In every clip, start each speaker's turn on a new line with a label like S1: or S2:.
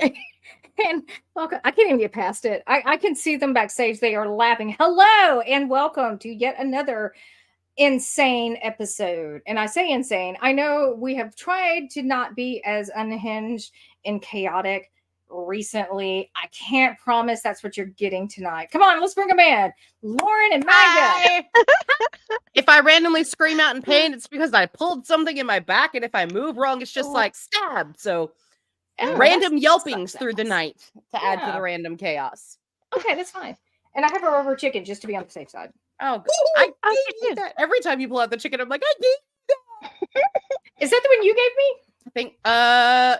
S1: And welcome. I can't even get past it. I can see them backstage. They are laughing. Hello and welcome to yet another insane episode. And I say insane. I know we have tried to not be as unhinged and chaotic recently. I can't promise that's what you're getting tonight. Come on, let's bring them in. Lauren and Magda.
S2: If I randomly scream out in pain, it's because I pulled something in my back, and if I move wrong, it's just like stab. So random yelpings through the night to add to the random chaos.
S1: Okay, that's fine. And I have a rubber chicken just to be on the safe side.
S2: Oh, I gave you that. Every time you pull out the chicken, I'm like, I gave you
S1: that. Is that the one you gave me?
S2: I think, yeah.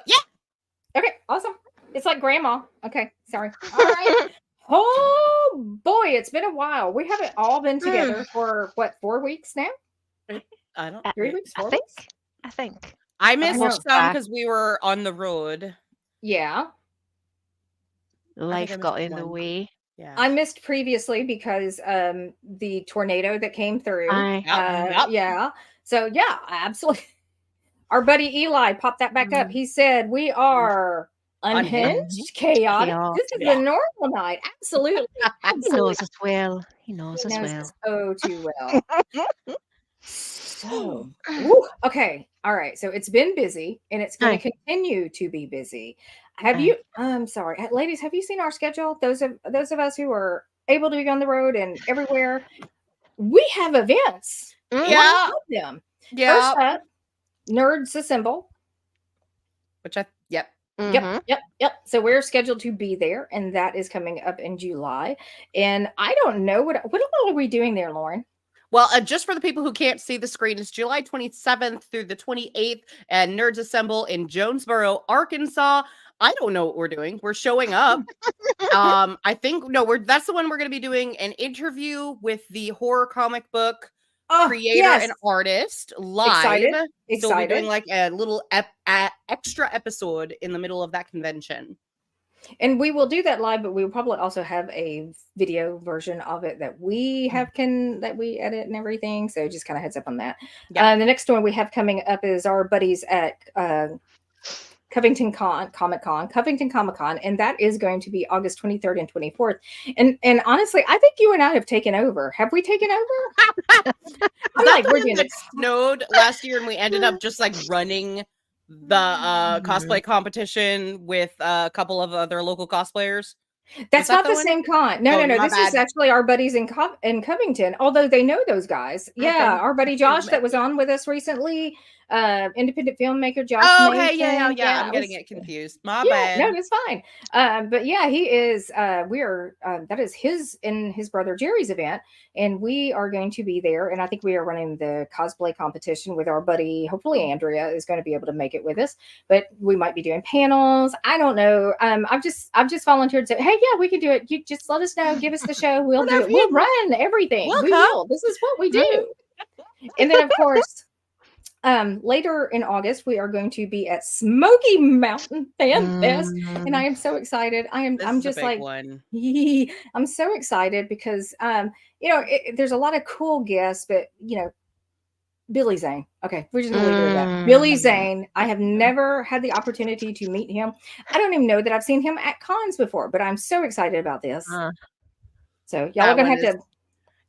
S1: Okay, awesome. It's like grandma. Okay, sorry. All right. Oh boy, it's been a while. We haven't all been together for what, 4 weeks now?
S2: I don't.
S1: 3 weeks. 4
S3: weeks? I think.
S2: I missed some because we were on the road.
S1: Yeah.
S3: Life got in the way.
S1: Yeah. I missed previously because the tornado that came through. Yeah. So yeah, absolutely. Our buddy Eli popped that back up. He said we are unhinged, chaotic. This is a normal night. Absolutely.
S3: He knows us well. He knows us well.
S1: Oh, too well. So, okay. All right. So it's been busy and it's going to continue to be busy. Have you, I'm sorry, ladies, have you seen our schedule? Those of us who are able to be on the road and everywhere, we have events.
S2: Yeah.
S1: Them. Yeah. First up, Nerds Assemble.
S2: Which Yep.
S1: So we're scheduled to be there, and that is coming up in July. And I don't know what all are we doing there, Lauren?
S2: Well, just for the people who can't see the screen, it's July 27th through the 28th, and Nerds Assemble in Jonesboro, Arkansas. I don't know what we're doing. We're showing up. I think that's the one we're going to be doing an interview with the horror comic book creator and artist live. Excited. So we're doing like a little extra episode in the middle of that convention.
S1: And we will do that live, but we will probably also have a video version of it that we that we edit and everything. So just kind of heads up on that. Yeah. The next one we have coming up is our buddies at Covington Comic Con, and that is going to be August 23rd and 24th. And honestly, I think you and I have taken over. Have we taken over?
S2: I'm like, we're doing it. Snowed last year, and we ended up just like running the cosplay competition with a couple of other local cosplayers.
S1: That's not the same con. No. This is actually our buddies in Covington, although they know those guys. Yeah, our buddy Josh that was on with us recently, independent filmmaker Josh.
S2: Oh, okay, yeah. I'm getting it confused. My bad.
S1: No, it's fine. But yeah, he is. That is his and his brother Jerry's event, and we are going to be there. And I think we are running the cosplay competition with our buddy. Hopefully, Andrea is going to be able to make it with us. But we might be doing panels. I don't know. I've just volunteered to. Hey, yeah, we can do it. You just let us know. Give us the show. We'll do it. We'll run everything. We will. This is what we do. And then, of course. Later in August, we are going to be at Smoky Mountain Fan Fest, and I am so excited. I'm just like, I'm so excited because, there's a lot of cool guests, but Billy Zane. Okay, we're just going to leave it at that. Billy Zane. I have never had the opportunity to meet him. I don't even know that I've seen him at cons before, but I'm so excited about this. So y'all are going to have to.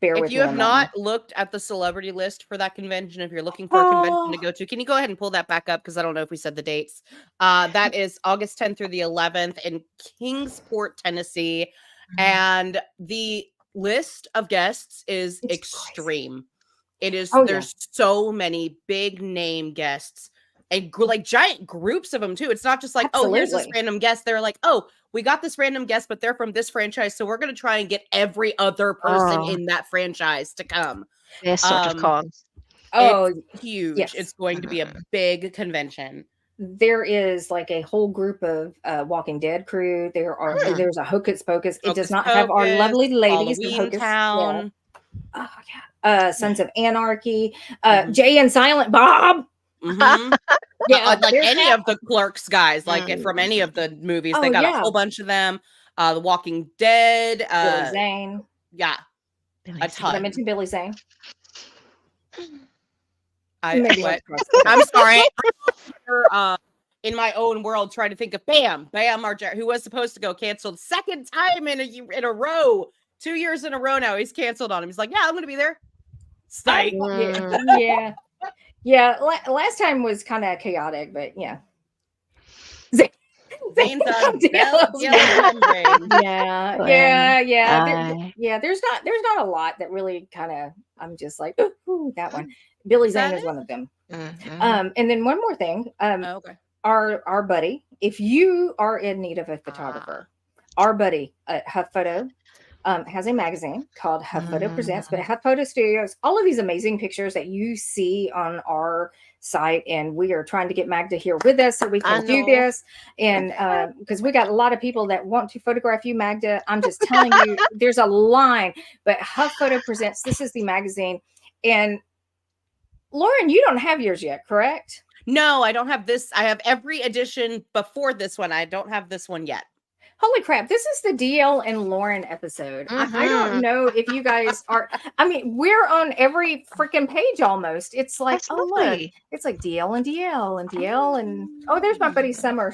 S2: If you have not looked at the celebrity list for that convention, if you're looking for a convention to go to, can you go ahead and pull that back up? Because I don't know if we said the dates. That is August 10th through the 11th in Kingsport, Tennessee. And the list of guests is extreme. It is, there's so many big name guests and like giant groups of them too. It's not just like, here's this random guest. They're like, we got this random guest, but they're from this franchise. So we're going to try and get every other person in that franchise to come.
S3: This sort of cons.
S2: It's huge. Yes. It's going to be a big convention.
S1: There is like a whole group of Walking Dead crew. There's a Hocus Pocus. It does not have our lovely ladies of Hocus Town. Yeah. Oh yeah. Sons of Anarchy. Jay and Silent Bob.
S2: Yeah, like any of the Clerks guys, like from any of the movies, they got a whole bunch of them. The Walking Dead,
S1: Billy Zane,
S2: a ton.
S1: I mentioned Billy Zane.
S2: I'm sorry. in my own world trying to think of Bam Margera, who was supposed to go, canceled second time in a row. 2 years in a row now, he's canceled on him. He's like, yeah, I'm going to be there. Psych.
S1: Yeah. Last time was kind of chaotic, but yeah.
S2: Veins on
S1: Yeah. There's not a lot that really kind of. I'm just like, ooh, that one. Billy Zane is one of them. And then one more thing.
S2: Okay.
S1: Our buddy, if you are in need of a photographer, our buddy at Huff Photo has a magazine called Huff Photo Presents, but Huff Photo Studios, all of these amazing pictures that you see on our site, and we are trying to get Magda here with us so we can do this, and because we got a lot of people that want to photograph you, Magda. I'm just telling you, there's a line, but Huff Photo Presents, this is the magazine. And Lauren, you don't have yours yet, correct?
S2: No, I don't have this. I have every edition before this one. I don't have this one yet.
S1: Holy crap, this is the DL and Lauren episode. I don't know if you guys are, I mean, we're on every freaking page almost. It's like, look, it's like DL and DL and DL and, there's my buddy Summer.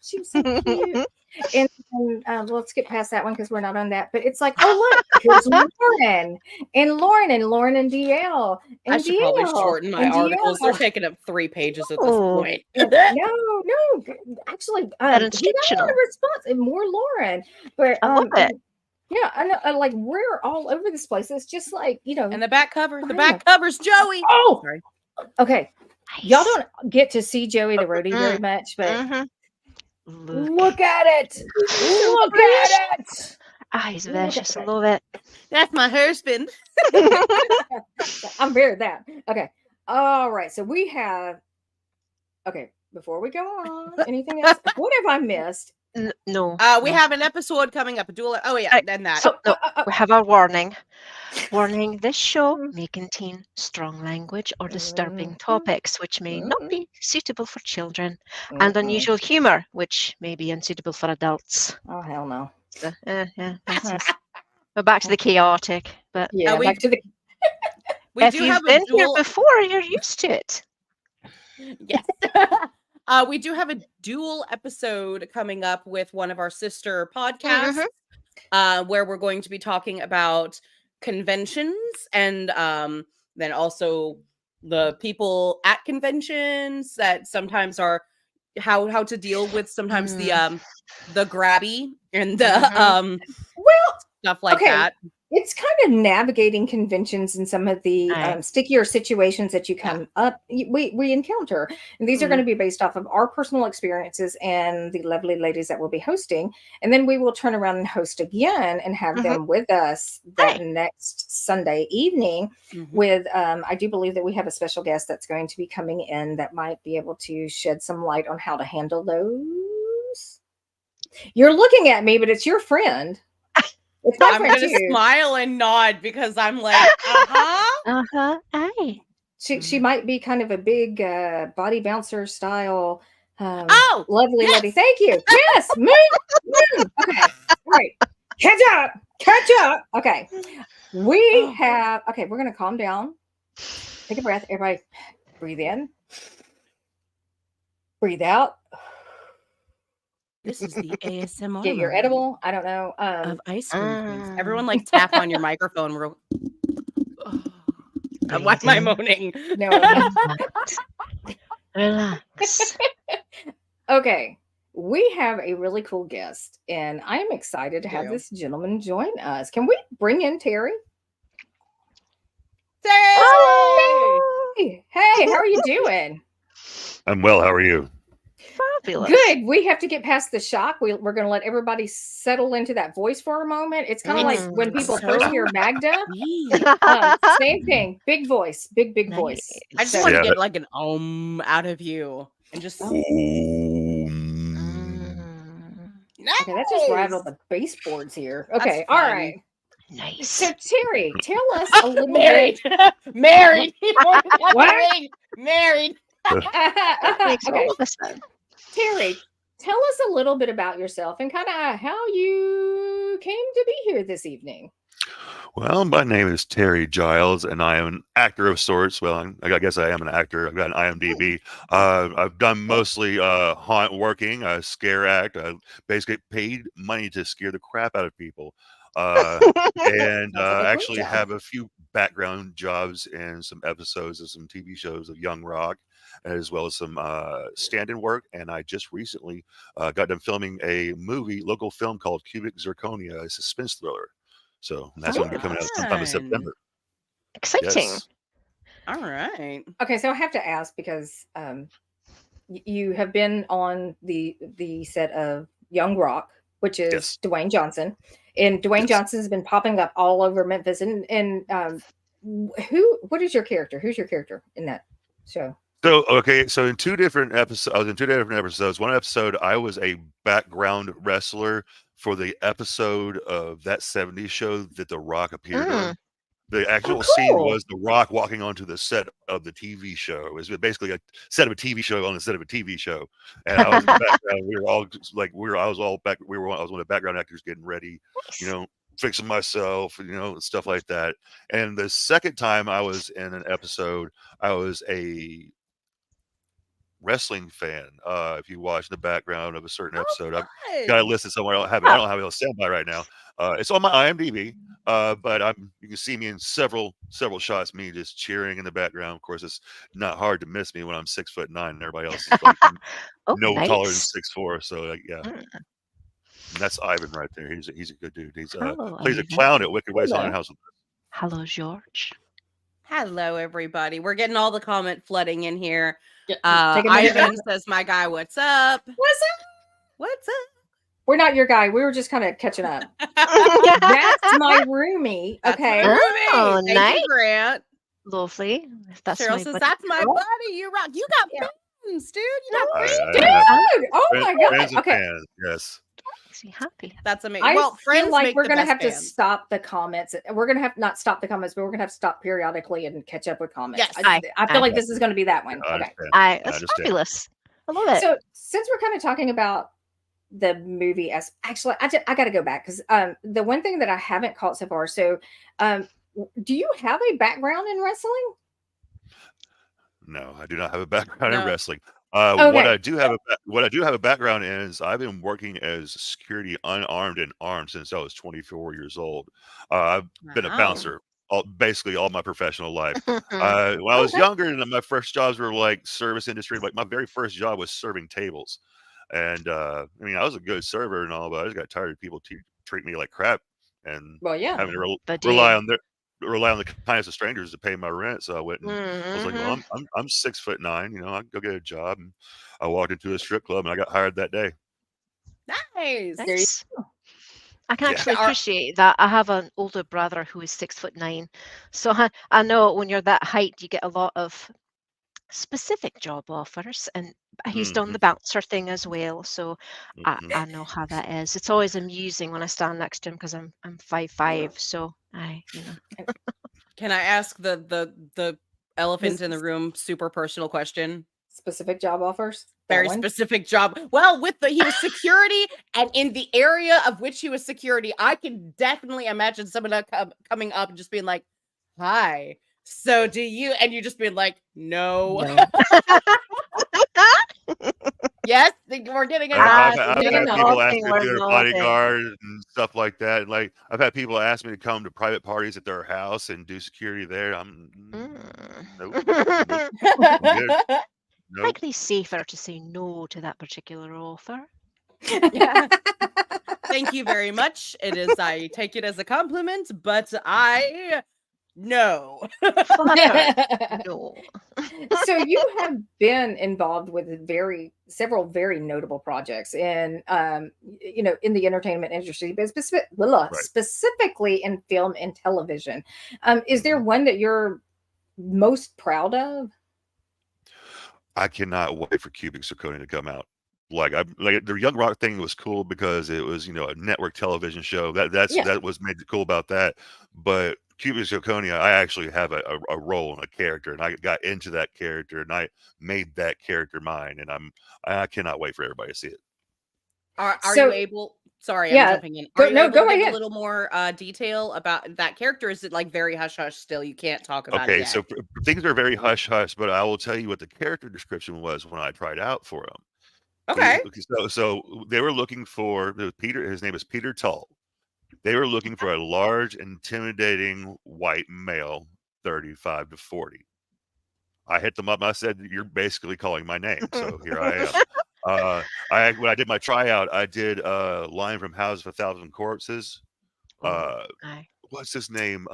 S1: She was so cute. And let's get past that one because we're not on that. But it's like, look, here's Lauren and Lauren and DL. And
S2: I should probably shorten my articles. They're taking up 3 pages at this point.
S1: No, actually, he got a response and more Lauren. But
S3: I love it.
S1: Yeah, I know. Like we're all over this place. It's just like
S2: And the back cover. The back cover's Joey.
S1: Oh,
S2: sorry.
S1: Okay, y'all don't get to see Joey the roadie very much, but. Look at it! Look at it!
S3: He's vicious. I love it.
S2: That's my husband.
S1: I'm very that. Okay. All right. So we have. Okay. Before we go on, anything else? What have I missed?
S3: No.
S2: We have an episode coming up. A dual. Oh yeah, and that.
S3: So we have a warning. Warning: this show may contain strong language or disturbing topics, which may not be suitable for children, and unusual humor, which may be unsuitable for adults.
S1: Oh hell no!
S3: So, we're back to the chaotic, but
S1: back to the.
S3: If you've been here before, you're used to it.
S2: Yes. We do have a dual episode coming up with one of our sister podcasts, where we're going to be talking about conventions and then also the people at conventions that sometimes are how to deal with sometimes the grabby and the stuff like that.
S1: It's kind of navigating conventions and some of the stickier situations that you come up we encounter, and these are going to be based off of our personal experiences and the lovely ladies that will be hosting, and then we will turn around and host again and have them with us that next Sunday evening with I do believe that we have a special guest that's going to be coming in that might be able to shed some light on how to handle those. You're looking at me, but it's your friend.
S2: I'm going to smile and nod because I'm like,
S3: aye.
S1: She might be kind of a big body bouncer style. Lovely lady. Thank you. Yes, move. Okay, all right. Catch up. Okay, we have. Okay, we're going to calm down. Take a breath. Everybody, breathe in. Breathe out.
S2: This is the ASMR.
S1: Get your edible. I don't know.
S2: Of ice cream. Everyone like tap on your microphone. Why am I moaning?
S1: No.
S3: Relax.
S1: Okay. We have a really cool guest, and I am excited to have this gentleman join us. Can we bring in Terry? Hey, how are you doing?
S4: I'm well. How are you?
S3: Fabulous.
S1: Good. We have to get past the shock. We're going to let everybody settle into that voice for a moment. It's kind of like when people first hear Magda. Same thing. Big voice. Big voice.
S2: I just want to get like an out of you and just.
S1: Okay, that just rattled the baseboards here. Okay, all right.
S3: Nice.
S1: So Terry, tell us a little
S2: bit. Married.
S1: What?
S2: Married.
S1: Okay. Terry, tell us a little bit about yourself and kind of how you came to be here this evening.
S4: Well, my name is Terry Giles, and I am an actor of sorts. Well, I guess I am an actor. I've got an IMDb. I've done mostly haunt working, scare act. I basically paid money to scare the crap out of people. And
S1: Sounds like a great
S4: actually
S1: job.
S4: have a few background jobs in some episodes of some TV shows of Young Rock, as well as some stand-in work. And I just recently got done filming a local film called Cubic Zirconia, a suspense thriller. So that's
S3: Oh,
S4: going to be coming out sometime in
S2: Fun.
S4: September.
S3: exciting.
S4: Yes.
S2: All right.
S1: Okay, so I have to ask because you have been on the set of Young Rock, which is
S4: Yes.
S1: Dwayne Johnson, and Dwayne
S4: Yes.
S1: Johnson has been popping up all over Memphis. And what is your character? Who's your character in that show?
S4: So in two different episodes, I was in two different episodes. One episode, I was a background wrestler for the episode of that '70s show that The Rock appeared on. The actual scene
S1: cool.
S4: was The Rock walking onto the set of the TV show. It was basically a set of a TV show on the set of a TV show, and I was in the background. We were all like, I was all back. I was one of the background actors getting ready, you know, fixing myself, stuff like that. And the second time I was in an episode, I was a wrestling fan. If you watch the background of a certain episode, I've got it
S2: Fun.
S4: listed somewhere. I don't have it on standby right now. It's on my IMDb. But you can see me in several shots, me just cheering in the background. Of course, it's not hard to miss me when I'm 6'9" and everybody else is like
S3: Oh,
S4: no taller than
S3: nice.
S4: 6'4". So yeah,
S3: Mm.
S4: and that's Ivan right there. He's a good dude. He's
S3: Hello,
S4: plays a
S3: Ivan.
S4: clown at Wicked Ways Haunted
S1: Hello.
S4: House.
S3: Hello, George.
S2: Hello, everybody. We're getting all the comment flooding in here.
S1: Take a minute.
S2: Ivan says, "My guy, what's up?
S1: What's up?
S2: What's
S1: We're not your guy. We were just kind of catching up.
S2: up?"
S1: That's my roomie.
S2: That's
S1: Okay.
S2: my roommate.
S3: Oh,
S2: Thank
S3: nice.
S2: you, Grant.
S3: Lovely. That's
S2: Cheryl
S3: my
S2: says,
S3: buddy.
S2: "That's my
S3: Cheryl.
S2: buddy. You rock. You got
S1: Yeah.
S2: fans, dude. You got
S4: I
S2: fans."
S4: have
S1: Dude, oh my god.
S4: fans and
S1: Okay.
S4: fans. Yes.
S3: Makes me happy.
S2: That's amazing.
S1: I
S2: Well, friends
S1: feel like
S2: make
S1: we're
S2: the
S1: gonna
S2: best
S1: have to
S2: fans.
S1: stop the comments. We're gonna have not stop the comments, but we're gonna have to stop periodically and catch up with comments.
S2: Yes.
S1: I feel like this is gonna be that one.
S4: I
S1: Okay.
S4: understand.
S3: That's
S4: understand.
S3: fabulous. I love it.
S1: So since we're kind of talking about the movie, as actually, I got to go back because the one thing that I haven't caught so far. So, do you have a background in wrestling?
S4: No, I do not have a background in
S2: No.
S4: wrestling.
S1: Okay.
S4: What I do have a background in is I've been working as security unarmed and armed since I was 24 years old. I've been a
S2: Wow.
S4: bouncer basically all my professional life. When I was
S1: Okay.
S4: younger, and my first jobs were like service industry. Like my very first job was serving tables, and I mean I was a good server and all, but I just got tired of people treat me like crap and
S1: Well, yeah.
S4: having to
S3: But
S4: rely on the kindness of strangers to pay my rent. So I went and I was like, well,
S3: Mhm.
S4: I'm 6'9", I can go get a job. And I walked into a strip club and I got hired that day.
S2: Nice.
S1: There you
S3: Nice. I can
S4: Yeah.
S3: actually
S2: Are-
S3: appreciate that. I have an older brother who is 6'9", so I know when you're that height, you get a lot of specific job offers, and he's done the bouncer thing as well. So
S4: Mhm.
S3: I know how that is. It's always amusing when I stand next to him because I'm 5'5", so
S2: Can I ask the elephant in the
S1: This-
S2: room super personal question?
S1: Specific job offers. That
S2: Very
S1: one?
S2: specific job. Well, he was security, and in the area of which he was security, I can definitely imagine someone coming up and just being like, "Hi, so do you?" And you just being like, "No."
S1: No.
S2: Yes, we're getting a
S4: I've
S2: nod.
S4: had
S1: Digging
S4: people
S3: the
S4: ask
S3: thing
S4: me to
S3: we're
S4: be their
S3: nodding.
S4: bodyguard and stuff like that. And like I've had people ask me to come to private parties at their house and do security there. Nope. Nope.
S3: Likely safer to say no to that particular offer.
S2: Yeah. Thank you very much. I take it as a compliment, but no.
S3: No.
S1: So you have been involved with several very notable projects in in the entertainment industry, but specifically in film and television. Is there one that you're most proud of?
S4: I cannot wait for Cubic Zirconia to come out. Like the Young Rock thing was cool because it was a network television show. That was made cool about that. But Cubic Zirconia, I actually have a role and a character, and I got into that character, and I made that character mine, and I cannot wait for everybody to see it.
S2: Are
S1: So-
S2: you able Sorry,
S1: Yeah.
S2: I'm jumping in. Are you
S1: No,
S2: able
S1: go
S2: to give
S1: ahead.
S2: a little more detail about that character? Is it like very hush hush still? You can't talk about it
S4: Okay,
S2: yet.
S4: so things are very hush hush, but I will tell you what the character description was when I tried out for him.
S2: Okay.
S4: So they were looking for Peter. His name is Peter Tull. They were looking for a large, intimidating white male, 35 to 40. I hit them up and I said, "You're basically calling my name." So here I am. When I did my tryout, I did a line from House of a Thousand Corpses.
S3: Aye.
S4: What's his name?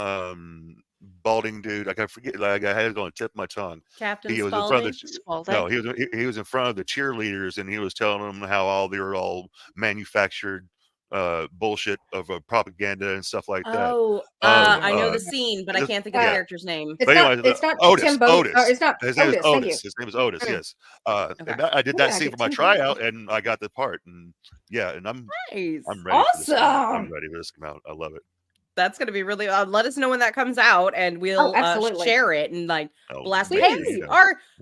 S4: Balding dude. I forget. Like I had it on the tip of my tongue.
S2: Captain
S4: He was in front of
S2: Spaulding.
S4: no, he was in front of the cheerleaders, and he was telling them how they were all manufactured bullshit of propaganda and stuff like that.
S2: Oh, I know the scene, but I can't think of the character's name.
S1: It's
S4: But
S1: not.
S4: anyway,
S1: It's not
S4: Otis.
S1: Tim Bo-
S4: Otis.
S1: It's not
S4: His name is
S1: Otis. Thank you.
S4: Otis. His name is Otis. Yes.
S2: Okay.
S4: And I did
S1: Where
S4: that
S1: did I
S4: scene
S1: get
S4: for my
S1: Tim
S4: tryout, and I got the part. And yeah, and I'm
S2: Nice.
S4: ready. For this to come out.
S1: Awesome.
S4: I'm ready for this to come out. I love it.
S2: That's gonna be really. Let us know when that comes out, and we'll
S1: absolutely.
S2: share it and like
S4: Oh,
S2: blast.
S1: please.
S2: Hey,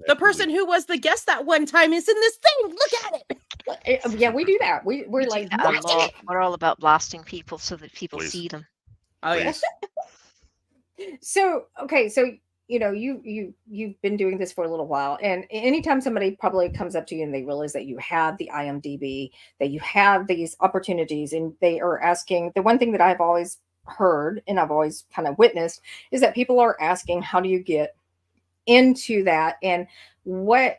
S2: the person who was the guest that one time is in this thing. Look at it.
S1: Yeah, we do that. We're
S3: We do
S1: like,
S3: that
S1: "Watch
S3: a lot.
S1: it."
S3: We're all about blasting people so that people
S4: Please.
S3: see them.
S2: Oh yes.
S1: So okay, so you've been doing this for a little while, and anytime somebody probably comes up to you and they realize that you have the IMDb, that you have these opportunities, and they are asking, the one thing that I've always heard and I've always kind of witnessed is that people are asking, how do you get into that, and what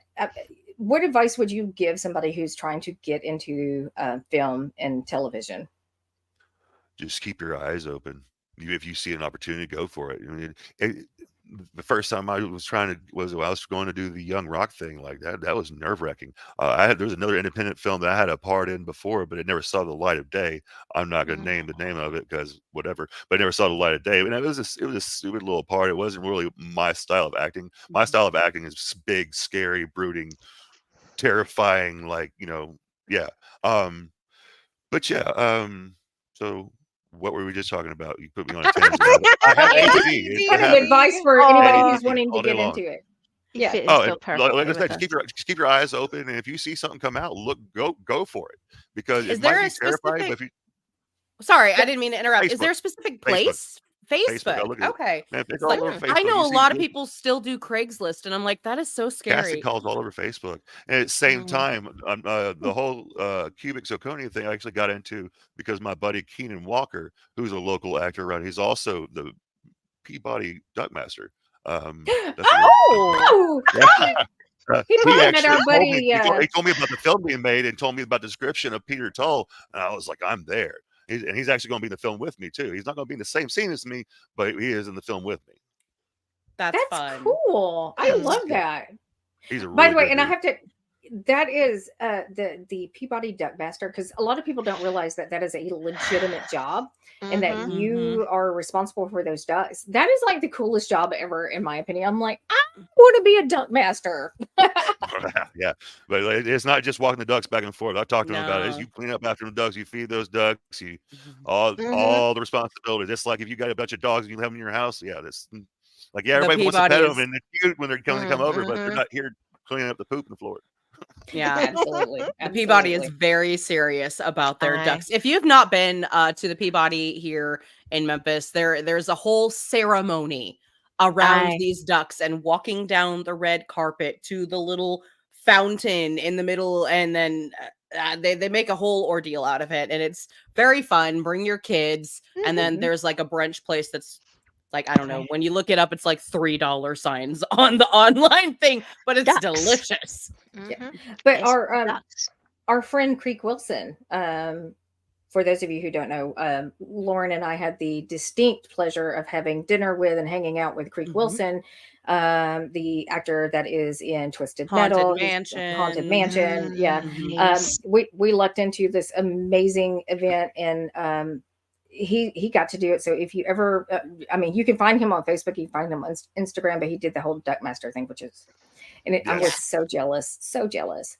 S1: advice would you give somebody who's trying to get into film and television?
S4: Just keep your eyes open. If you see an opportunity, go for it. I mean, the first time I was going to do the Young Rock thing like that. That was nerve wracking. There was another independent film that I had a part in before, but it never saw the light of day. I'm not going to name the name of it because whatever, but it never saw the light of day. And it was a stupid little part. It wasn't really my style of acting. My style of acting is big, scary, brooding, terrifying. Like yeah. But yeah. So. What were we just talking about? You put me on a tangent. I have ADD.
S1: What is advice for anybody who's wanting to get into it?
S3: Yeah.
S4: Like I said, just keep your eyes open, and if you see something come out, go for it, because
S2: Is
S4: it
S2: there
S4: might be
S2: a
S4: terrifying.
S2: specific?
S4: But
S2: Sorry, I didn't mean to interrupt. Is
S4: Facebook.
S2: there a specific place? Facebook.
S4: Look at it.
S2: Okay.
S4: Man, it's
S2: Like,
S4: all over Facebook.
S2: I know
S4: You
S2: a
S4: see
S2: lot of people still do Craigslist, and I'm like, that is so
S4: casting
S2: scary.
S4: calls all over Facebook. And at the same time, the whole Cubic Zirconia thing I actually got into because my buddy Keenan Walker, who's a local actor around, he's also the Peabody Duckmaster.
S1: Oh, he met our buddy.
S4: He told me about the film being made and told me about the description of Peter Tull, and I was like, I'm there. And he's actually going to be in the film with me too. He's not going to be in the same scene as me, but he is in the film with me.
S2: That's fun.
S1: Cool. I love that.
S4: He's a really
S1: by the way,
S4: good
S1: and
S4: dude.
S1: I have to. That is the Peabody Duckmaster, because a lot of people don't realize that is a legitimate job, and that you are responsible for those ducks. That is like the coolest job ever, in my opinion. I'm like, I want to be a duckmaster.
S4: Yeah, but it's not just walking the ducks back and forth. I talked to him about it. You clean up after the ducks, you feed those ducks, you all the responsibility. It's like if you got a bunch of dogs and you have them in your house. Yeah, this like everybody wants to pet them and they're cute when they come over, but they're not here cleaning up the poop in the floor.
S2: Yeah,
S1: absolutely.
S2: The Peabody is very serious about their ducks. If you have not been to the Peabody here in Memphis, there's a whole ceremony around these ducks and walking down the red carpet to the little fountain in the middle, and then they make a whole ordeal out of it, and it's very fun. Bring your kids, and then there's like a brunch place that's like, I don't know, when you look it up, it's like $3 signs on the online thing, but it's delicious.
S1: Yeah. But our friend Creek Wilson, for those of you who don't know, Lauren and I had the distinct pleasure of having dinner with and hanging out with Creek Wilson, the actor that is in Twisted Metal, Haunted Mansion. Yeah. We lucked into this amazing event, and he got to do it. So if you ever, you can find him on Facebook, you can find him on Instagram, but he did the whole Duckmaster thing, which is, I was so jealous.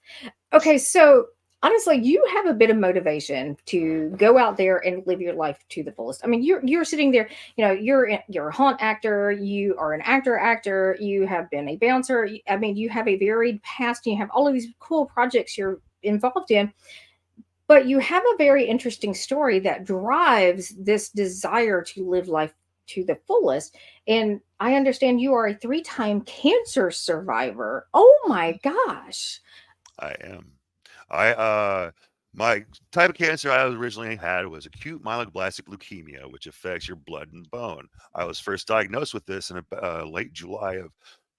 S1: Okay, so honestly, you have a bit of motivation to go out there and live your life to the fullest. I mean, you're sitting there, you're a haunt actor, you are an actor, you have been a bouncer. I mean, you have a varied past, you have all of these cool projects you're involved in. But you have a very interesting story that drives this desire to live life to the fullest. And I understand you are a 3-time cancer survivor. Oh my gosh.
S4: I am. I my type of cancer I originally had was acute myelodysplastic leukemia, which affects your blood and bone. I was first diagnosed with this in late July of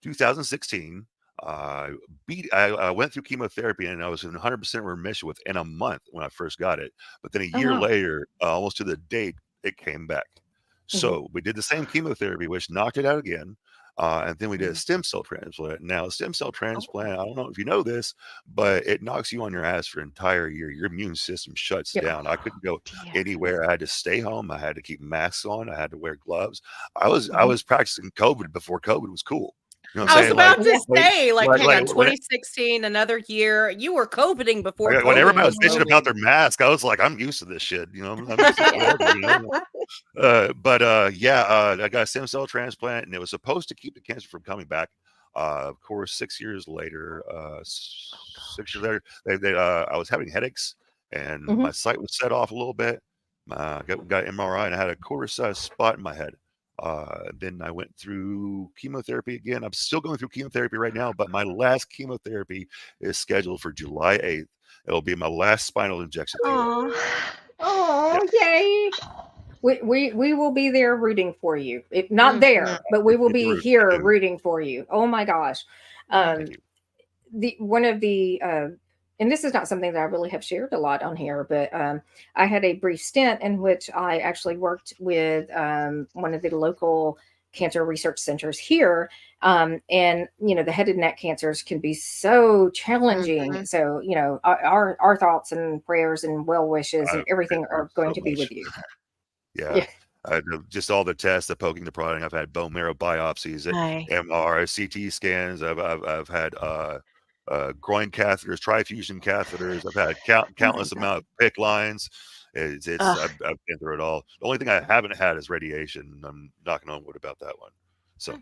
S4: 2016. I went through chemotherapy and I was in 100% remission within a month when I first got it. But then a
S1: Oh,
S4: year
S1: wow.
S4: later, almost to the date, it came back. So we did the same chemotherapy, which knocked it out again. And then we did a stem cell transplant. Now, a stem cell transplant, I don't know if you know this, but it knocks you on your ass for an entire year. Your immune system shuts
S1: Yeah.
S4: down. I couldn't go
S3: Dear.
S4: anywhere. I had to stay home. I had to keep masks on. I had to wear gloves. I was practicing COVID before COVID was cool. You know what
S2: I
S4: I'm
S2: was
S4: saying?
S2: about to
S4: Like,
S2: say, like, hang on,
S4: when
S2: 2016, another year. You were COVIDing before
S4: when
S2: COVID
S4: everybody was
S2: was
S4: bitching about
S2: COVID.
S4: their mask, I was like, I'm used to this shit. You know, I'm just like, whatever, you know. I got a stem cell transplant, and it was supposed to keep the cancer from coming back. Of course, 6 years later, I was having headaches, and
S1: Mhm.
S4: my sight was set off a little bit. Got MRI, and I had a quarter-sized spot in my head. Then I went through chemotherapy again. I'm still going through chemotherapy right now, but my last chemotherapy is scheduled for July 8th. It'll be my last spinal injection therapy.
S1: Oh, yay. We will be there rooting for you. Not there, but we will
S4: Keep it
S1: be
S4: rooting.
S1: here rooting for you. Oh my gosh.
S4: Thank you.
S1: One of the and this is not something that I really have shared a lot on here, but I had a brief stint in which I actually worked with one of the local cancer research centers here. And the head and neck cancers can be so challenging. So our thoughts and prayers and well wishes and
S4: I've
S1: everything
S4: been through
S1: are going
S4: so
S1: to be
S4: much.
S1: with you.
S4: Yeah.
S1: Yeah.
S4: Just all the tests, the poking, the prodding. I've had bone marrow biopsies,
S3: Aye.
S4: MR, CT scans. I've had groin catheters, trifusion catheters. I've had countless amount of PICC lines. I've been through it all. The only thing I haven't had is radiation. I'm knocking on wood about that one. So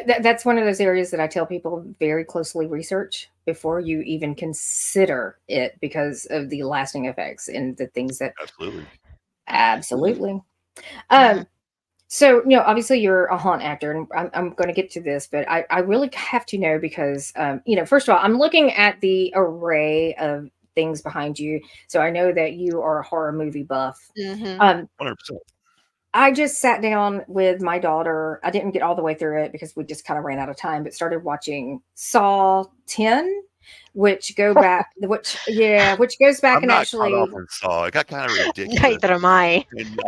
S1: That's one of those areas that I tell people very closely research before you even consider it because of the lasting effects and the things that
S4: absolutely.
S1: absolutely. So, obviously you're a haunt actor, and I'm going to get to this, but I really have to know because, first of all, I'm looking at the array of things behind you. So I know that you are a horror movie buff.
S4: 100%.
S1: I just sat down with my daughter. I didn't get all the way through it because we just kind of ran out of time, but started watching Saw 10, which goes back
S4: I'm
S1: and
S4: not
S1: actually.
S4: caught up in Saw. It got kind of ridiculous.
S3: Neither am I.
S4: And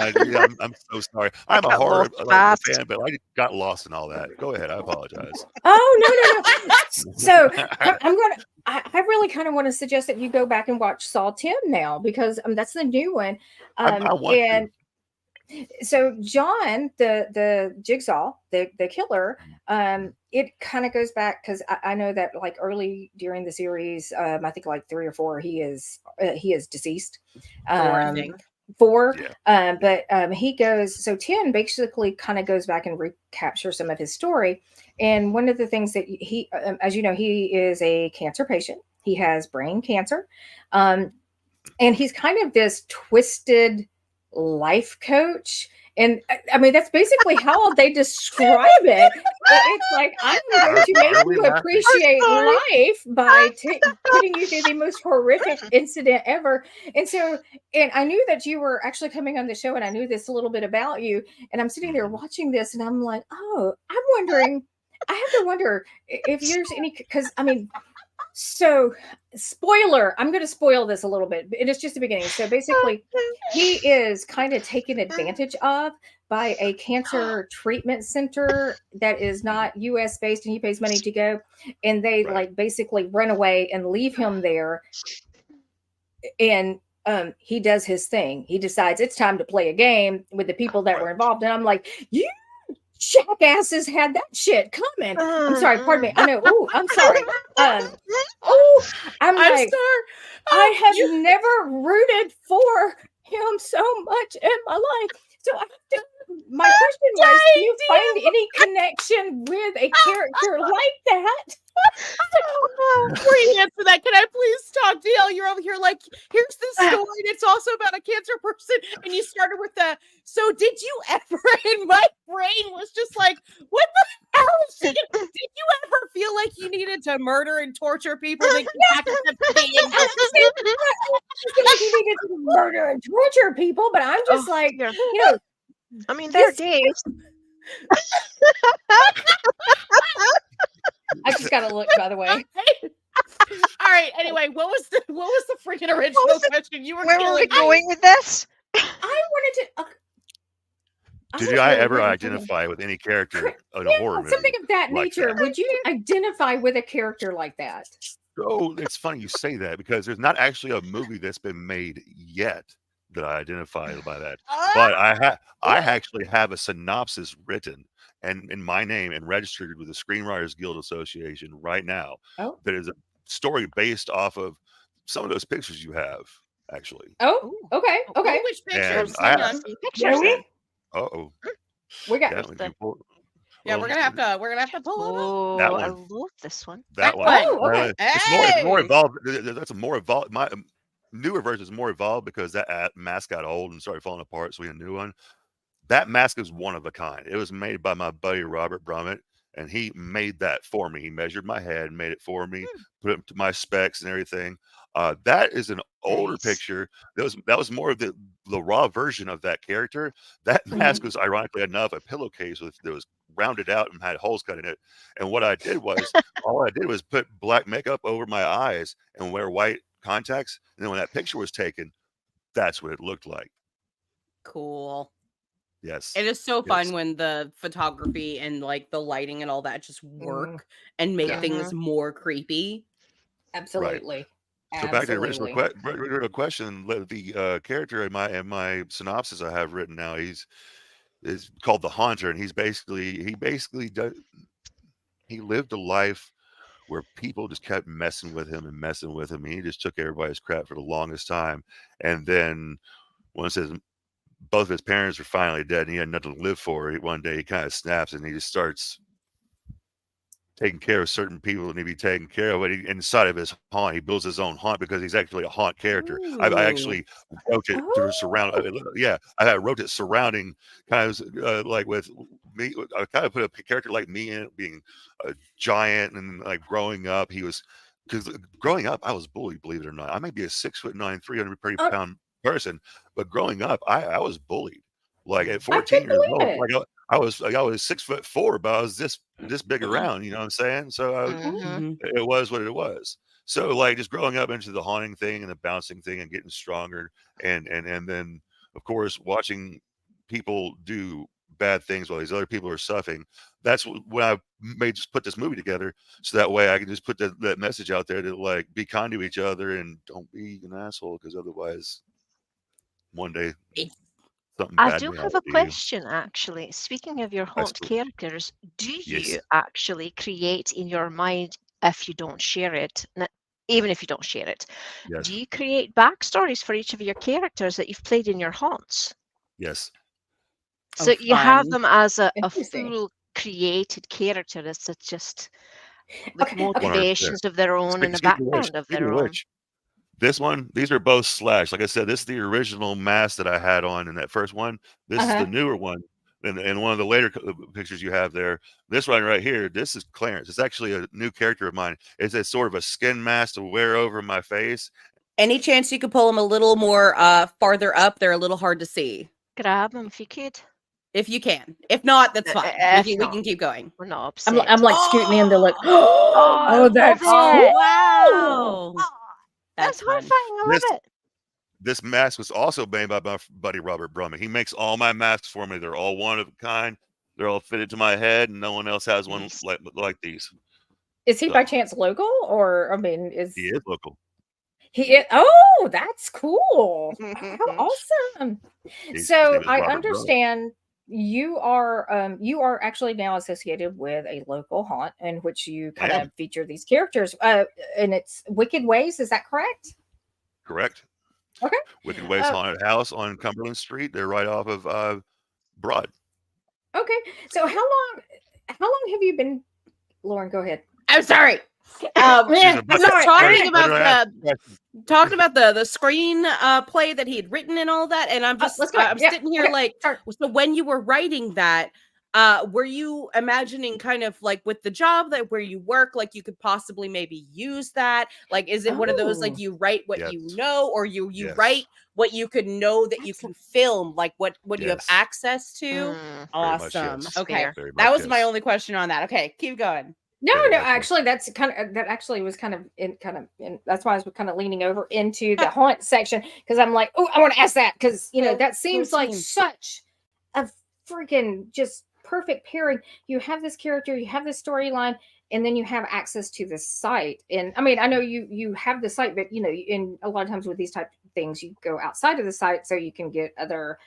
S4: I'm so sorry. I'm a
S3: got
S4: horror
S3: lost fast.
S4: fan, but I got lost in all that. Go ahead. I apologize.
S1: Oh, no. So I really kind of want to suggest that you go back and watch Saw 10 now because that's the new one.
S4: I want to.
S1: So John, the Jigsaw, the killer, it kind of goes back because I know that like early during the series, I think like 3 or 4, he is deceased.
S2: 4, I think.
S1: 4,
S4: Yeah.
S1: But he goes, so 10 basically kind of goes back and recaptures some of his story. And one of the things that he, as you know, he is a cancer patient. He has brain cancer, and he's kind of this twisted life coach. And I mean, that's basically how they describe it. It's like, I'm going to make you appreciate life by putting you through the most horrific incident ever. And I knew that you were actually coming on the show, and I knew this a little bit about you. And I'm sitting there watching this, and I'm like, oh, I have to wonder if there's any, because I mean, so spoiler, I'm going to spoil this a little bit. It is just the beginning. So basically, he is kind of taken advantage of by a cancer treatment center that is not US based, and he pays money to go. And they like basically run away and leave him there. And he does his thing. He decides it's time to play a game with the people that were involved. And I'm like, you jackasses had that shit coming. I'm sorry, pardon me. I know. Oh, I'm sorry. I'm like,
S2: sorry.
S1: I have never rooted for him so much in my life. So I have to my question was, do you find any connection with a character like that?
S2: Before you answer that, can I please talk, DL? You're over here like, here's this story, and it's also about a cancer person, and you started with the, so did you ever, and my brain was just like, what the hell is she gonna, did you ever feel like you needed to murder and torture people? Then come back and
S1: I feel like you needed to murder and torture people, but I'm just like,
S3: dear.
S1: you know,
S3: I mean, there are days.
S1: I just got to look, by the way.
S2: All right. Anyway, what was the freaking original question? You were
S3: Where were we
S2: killing me.
S3: going with this?
S1: I wanted to.
S4: Did I ever identify with any character in a horror movie?
S1: Something of that
S4: like
S1: nature.
S4: that?
S1: Would you identify with a character like that?
S4: Oh, it's funny you say that because there's not actually a movie that's been made yet that I identify by that. But I actually have a synopsis written and in my name and registered with the Screenwriters Guild Association right now.
S1: Oh.
S4: That is a story based off of some of those pictures you have, actually.
S1: Oh, okay.
S2: Which pictures?
S4: And
S1: Uh-oh. We got
S2: Yeah, we're gonna have to pull it up.
S4: That
S3: I
S4: one.
S3: love this one.
S4: That one.
S1: Oh, okay.
S4: It's more involved. That's a more evolved. My newer version is more evolved because that mask got old and started falling apart, so we had a new one. That mask is one of a kind. It was made by my buddy Robert Brummett, and he made that for me. He measured my head, made it for me, put it to my specs and everything. That is an older picture. That was more of the raw version of that character. That mask was, ironically enough, a pillowcase that was rounded out and had holes cut in it. And what I did was, all I did was put black makeup over my eyes and wear white contacts. And then when that picture was taken, that's what it looked like.
S2: Cool.
S4: Yes.
S2: It is so fun when the photography and like the lighting and all that just work and make things more creepy.
S1: Absolutely.
S4: Right. So back to the original question, the character in my synopsis I have written now, is called the Haunter, and he lived a life where people just kept messing with him. And he just took everybody's crap for the longest time. And then once both of his parents were finally dead and he had nothing to live for, one day he kind of snaps and he just starts taking care of certain people and he'd be taken care of. But inside of his haunt, he builds his own haunt because he's actually a haunt character. I actually wrote it to surround. I wrote it surrounding kind of like with me. I kind of put a character like me in it, being a giant, and like growing up, because growing up I was bullied. Believe it or not, I may be a 6'9", 330 pound person, but growing up I was bullied. Like at 14 years old, I was 6'4", but I was this big around, you know what I'm saying? So it was what it was. So like just growing up into the haunting thing and the bouncing thing and getting stronger, and then of course watching people do bad things while these other people are suffering. That's when I just put this movie together, so that way I can just put that message out there to like be kind to each other and don't be an asshole, because otherwise one day
S3: I do have a question, actually. Speaking of your haunt characters, do you actually create in your mind, if you don't share it, even if you don't share it, do you create backstories for each of your characters that you've played in your haunts?
S4: Yes.
S3: So you have them as a full created character. It's just with motivations of their own and a background of their own.
S4: These are both slash. Like I said, this is the original mask that I had on in that first one. This is the newer one. And one of the later pictures you have there, this one right here, this is Clarence. It's actually a new character of mine. It's a sort of a skin mask to wear over my face.
S2: Any chance you could pull them a little more farther up? They're a little hard to see.
S3: Grab them if you could.
S2: If you can. If not, that's fine. We can keep going.
S3: We're not upset.
S1: I'm like scrutinizing them. They're like, oh, that's cool.
S2: Wow.
S3: That's horrifying. I love it.
S4: This mask was also made by my buddy Robert Brummett. He makes all my masks for me. They're all one of a kind. They're all fitted to my head, and no one else has one like these.
S1: Is he by chance local, or he
S4: is local?
S1: He is. Oh, that's cool. How awesome! So I understand you are actually now associated with a local haunt in which you kind of feature these characters. And it's Wicked Ways. Is that correct?
S4: Correct.
S1: Okay.
S4: Wicked Ways Haunted House on Cumberland Street. They're right off of broad.
S1: Okay. So how long have you been, Lauren, go ahead.
S2: I'm sorry.
S1: Yeah,
S4: She's
S1: sorry.
S2: Talking about the screen play that he had written and all that, and I'm just
S1: let's go.
S2: I'm sitting here like,
S1: Sorry.
S2: so when you were writing that, were you imagining kind of like with the job that where you work, like you could possibly maybe use that? Like, is it one of those like you write what
S4: Yes.
S2: you know, or you
S4: Yes.
S2: write what you could know that you can film, like what you have
S4: Yes.
S2: access to?
S3: Mm,
S2: Awesome.
S4: yes.
S2: Okay,
S3: Fair.
S2: that was my only question on that. Okay, keep going.
S1: No,
S4: Very
S1: no,
S4: much so.
S1: actually, that's that actually was kind of that's why I was kind of leaning over into the haunt section because I'm like, oh, I want to ask that because that seems like such a freaking just perfect pairing. You have this character, you have this storyline, and then you have access to the site. And I mean, I know you have the site, but in a lot of times with these type of things, you go outside of the site so you can get other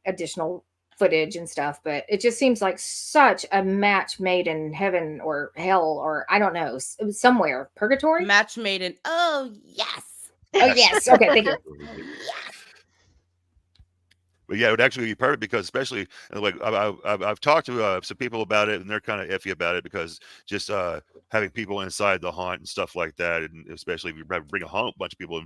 S1: additional footage and stuff, but it just seems like such a match made in heaven or hell, or I don't know, somewhere purgatory.
S2: Match made in. Oh yes.
S1: Oh yes. Okay, thank you.
S4: But yeah, it would actually be perfect because, especially like I've talked to some people about it, and they're kind of iffy about it because just having people inside the haunt and stuff like that, and especially if you bring a bunch of people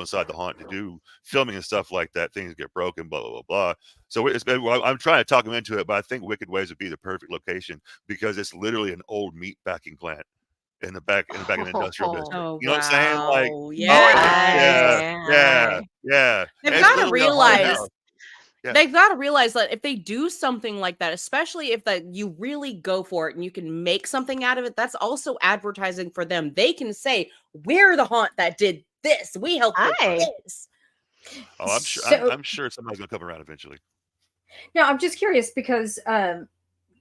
S4: inside the haunt to do filming and stuff like that, things get broken, blah blah blah blah. So I'm trying to talk them into it, but I think Wicked Ways would be the perfect location because it's literally an old meat packing plant in the back of the industrial district.
S2: Oh,
S4: You know what I'm saying? Like,
S2: yeah.
S4: yeah.
S2: They've got to realize. They've got to realize that if they do something like that, especially if that you really go for it and you can make something out of it, that's also advertising for them. They can say, "We're the haunt that did this. We helped with this."
S4: Oh, I'm sure somebody's gonna come around eventually.
S1: No, I'm just curious because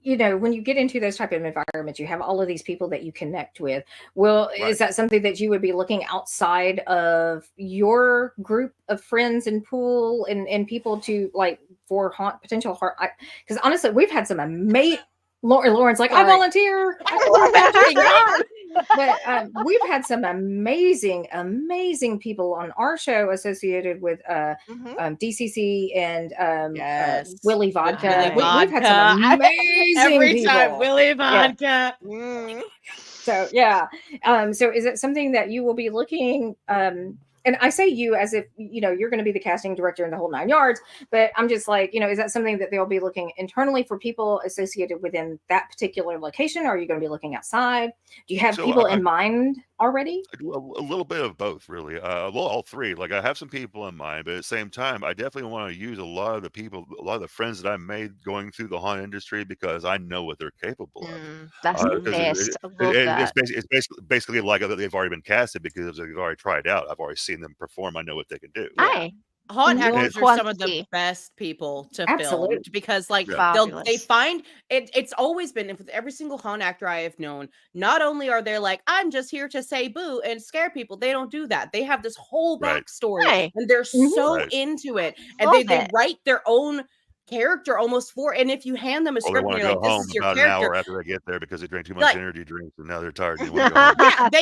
S1: when you get into those type of environments, you have all of these people that you connect with. Well, is that something that you would be looking outside of your group of friends and pool and people to like for potential haunt? Because honestly, we've had some amazing. Lauren's like, I volunteer. But we've had some amazing people on our show associated with DCC and Willy Vodka. We've had some amazing
S2: every
S1: people.
S2: time Willy Vodka.
S1: Yeah. So yeah. So is it something that you will be looking? And I say you as if you're going to be the casting director in the whole 9 yards, but I'm just like, is that something that they'll be looking internally for people associated within that particular location? Or are you going to be looking outside? Do you have people in mind already?
S4: I do a little bit of both, really. All three. Like I have some people in mind, but at the same time, I definitely want to use a lot of the friends that I made going through the haunt industry because I know what they're capable of.
S3: That's the best.
S4: It's basically like they've already been casted because they've already tried out. I've already seen them perform. I know what they can do.
S3: Aye.
S2: Haunt actors are some of the best people to film because like they find it's always been with every single haunt actor I have known, not only are they like, I'm just here to say boo and scare people, they don't do that. They have this whole backstory and they're so into it, and they write their own character almost for, and if you hand them a script and you're like, this is your character,
S4: an hour after they get there because they drank too much energy drinks and now they're tired and they want to go home.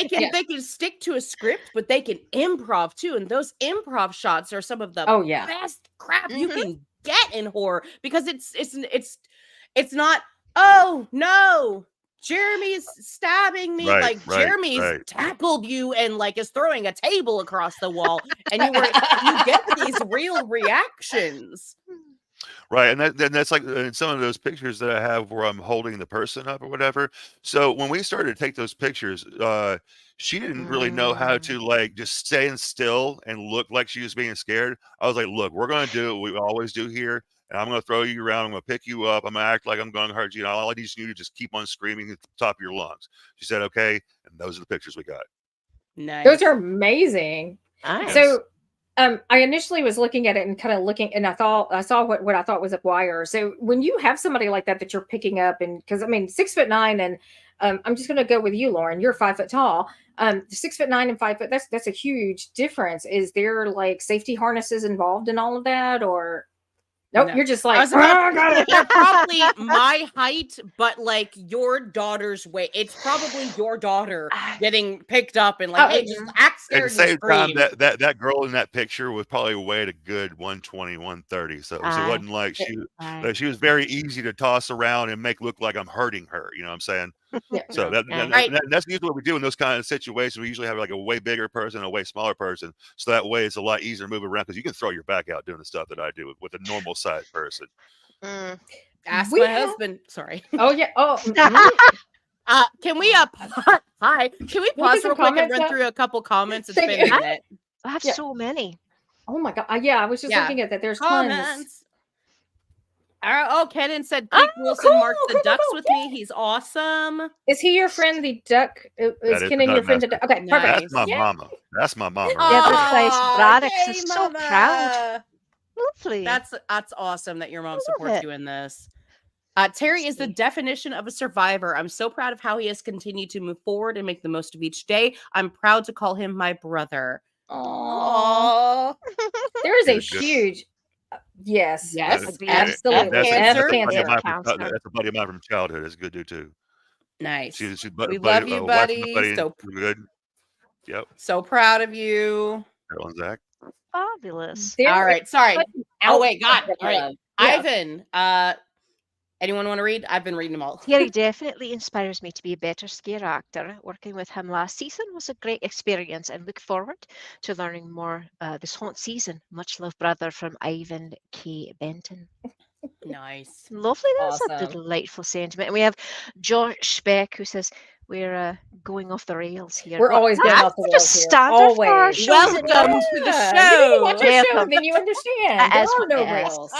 S2: Yeah, they can stick to a script, but they can improv too, and those improv shots are some of the best crap you can get in horror because it's not, oh no, Jeremy's stabbing me, Jeremy's tackled you and like is throwing a table across the wall, and you get these real reactions.
S4: Right, and that's like in some of those pictures that I have where I'm holding the person up or whatever. So when we started to take those pictures, she didn't really know how to like just stand still and look like she was being scared. I was like, look, we're going to do what we always do here, and I'm going to throw you around. I'm going to pick you up. I'm going to act like I'm going to hurt you. And all I need you to do is just keep on screaming at the top of your lungs. She said, okay, and those are the pictures we got.
S1: Nice. Those are amazing. Nice. So I initially was looking at it and kind of looking, and I saw what I thought was a wire. So when you have somebody like that you're picking up, and because I mean 6'9", and I'm just going to go with you, Lauren. You're 5 foot tall. 6'9" and 5 foot. That's a huge difference. Is there like safety harnesses involved in all of that, or? Nope,
S2: No.
S1: you're just
S2: I
S1: like,
S2: was about-
S1: "Oh, got it."
S2: They're probably my height, but like your daughter's weight. It's probably your daughter getting picked up and like, hey, just act
S4: At the
S2: scared and
S4: same time,
S2: scream.
S4: that girl in that picture was probably weighed a good 120, 130. So it wasn't like she was very easy to toss around and make look like I'm hurting her. You know what I'm saying?
S1: Yeah.
S4: So that's usually what we do in those kind of situations. We usually have like a way bigger person, a way smaller person. So that way it's a lot easier to move around because you can throw your back out doing the stuff that I do with a normal sized person.
S2: Ask
S1: We
S2: my
S1: have-
S2: husband. Sorry.
S1: Oh yeah. Oh.
S2: Can we hi? Can we pause real quick and run through a couple comments? It's been a minute.
S3: I have so many.
S1: Oh my god. Yeah, I was just looking at that. There's tons.
S2: Comments. Kenan said Blake Wilson marked the ducks with me. He's awesome.
S1: Is he your friend, the duck? Is Kenan your friend? Okay,
S2: Nice.
S1: perfect.
S4: That's my mama. That's my mama.
S3: Yeah, this guy's Braddock
S2: yay,
S3: is so
S2: mama.
S3: proud. Lovely.
S2: That's awesome that your mom supports you in this. Terry is the definition of a survivor. I'm so proud of how he has continued to move forward and make the most of each day. I'm proud to call him my brother.
S1: Aww. There is a huge yes, absolutely.
S4: That's a buddy
S3: Cancer.
S4: of mine from childhood. It's a good dude too.
S2: Nice.
S4: We
S2: love you, buddy.
S4: So good. Yep.
S2: So proud of you.
S4: That one's Zach.
S3: Fabulous.
S2: All right. Sorry. Oh wait, God. All right.
S1: Yeah.
S2: Ivan. Anyone want to read? I've been reading them all.
S3: Terry definitely inspires me to be a better scare actor. Working with him last season was a great experience and look forward to learning more this haunt season. Much love, brother, from Ivan K. Benton.
S2: Nice.
S3: Lovely. That's a
S1: Awesome.
S3: delightful sentiment. And we have Josh Speck who says, we're going off the rails here.
S1: We're always going off the
S3: That's
S1: rails
S3: just
S1: here.
S3: standard for our
S1: Always.
S3: shows.
S2: Welcome to the
S1: You need to
S2: show.
S1: watch our show,
S3: Welcome.
S1: then you understand. There are no
S3: Yes.
S1: rails.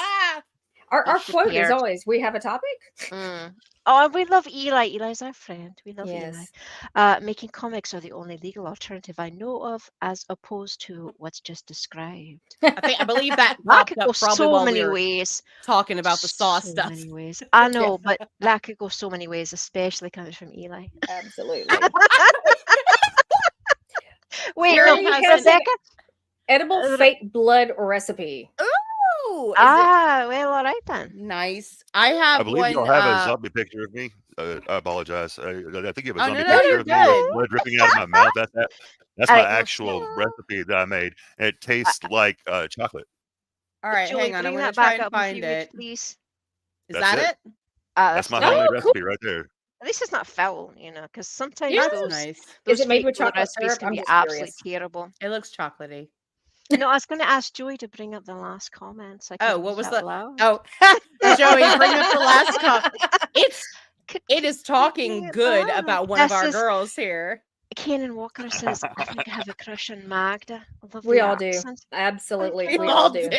S1: Our quote is always, we have a topic.
S3: Oh, we love Eli. Eli's our friend. We love
S1: Yes.
S3: Eli. Making comics are the only legal alternative I know of, as opposed to what's just described.
S2: I believe that
S3: That
S2: popped
S3: could
S2: up
S3: go
S2: probably
S3: so
S2: while
S3: many
S2: we were
S3: ways.
S2: talking about the Saw
S3: So
S2: stuff.
S3: many ways. I know, but that could go so many ways, especially coming from Eli.
S1: Absolutely.
S3: Wait,
S1: Terry
S3: no,
S1: has
S3: Rebecca?
S1: Edible fake blood recipe.
S2: Ooh,
S3: Well, all right then.
S2: nice. I have
S4: I believe
S2: one.
S4: you'll have a zombie picture of me. I apologize. I think you have a zombie
S2: no,
S4: picture
S2: you're
S4: of me with
S2: good.
S4: blood dripping out of my mouth. That's
S3: All
S4: my
S3: right, well,
S4: actual recipe that I made, and it tastes like chocolate.
S2: All right,
S3: Joey,
S2: hang on. I'm
S3: bring
S2: going to
S3: that
S2: try
S3: back
S2: and
S3: up if
S2: find
S3: you would,
S2: it.
S3: please.
S2: Is
S4: That's
S2: that
S4: it.
S2: it?
S4: That's my
S3: nice.
S4: homemade recipe right there.
S3: At least it's not foul, because sometimes
S1: Yes.
S2: That's
S3: those,
S2: nice.
S3: those
S1: Is it made
S3: fake
S1: with
S3: blood
S1: chocolate
S3: recipes
S1: syrup?
S3: can
S1: I'm
S3: be
S1: just
S3: absolutely
S1: curious.
S3: terrible.
S2: It looks chocolatey.
S3: No, I was going to ask Joey to bring up the last comment. So I
S2: Oh,
S3: could
S2: what
S3: read
S2: was
S3: out
S2: the?
S3: loud.
S2: Oh, Joey, bring up the last comment. It is talking
S3: bring it
S2: good
S3: back.
S2: about one of
S3: This
S2: our
S3: is-
S2: girls here.
S3: Kenan Walker says, I think I have a crush on Magda. I love
S1: We
S3: the
S1: all do.
S3: accent.
S1: Absolutely.
S2: We
S1: We
S2: all
S1: all do.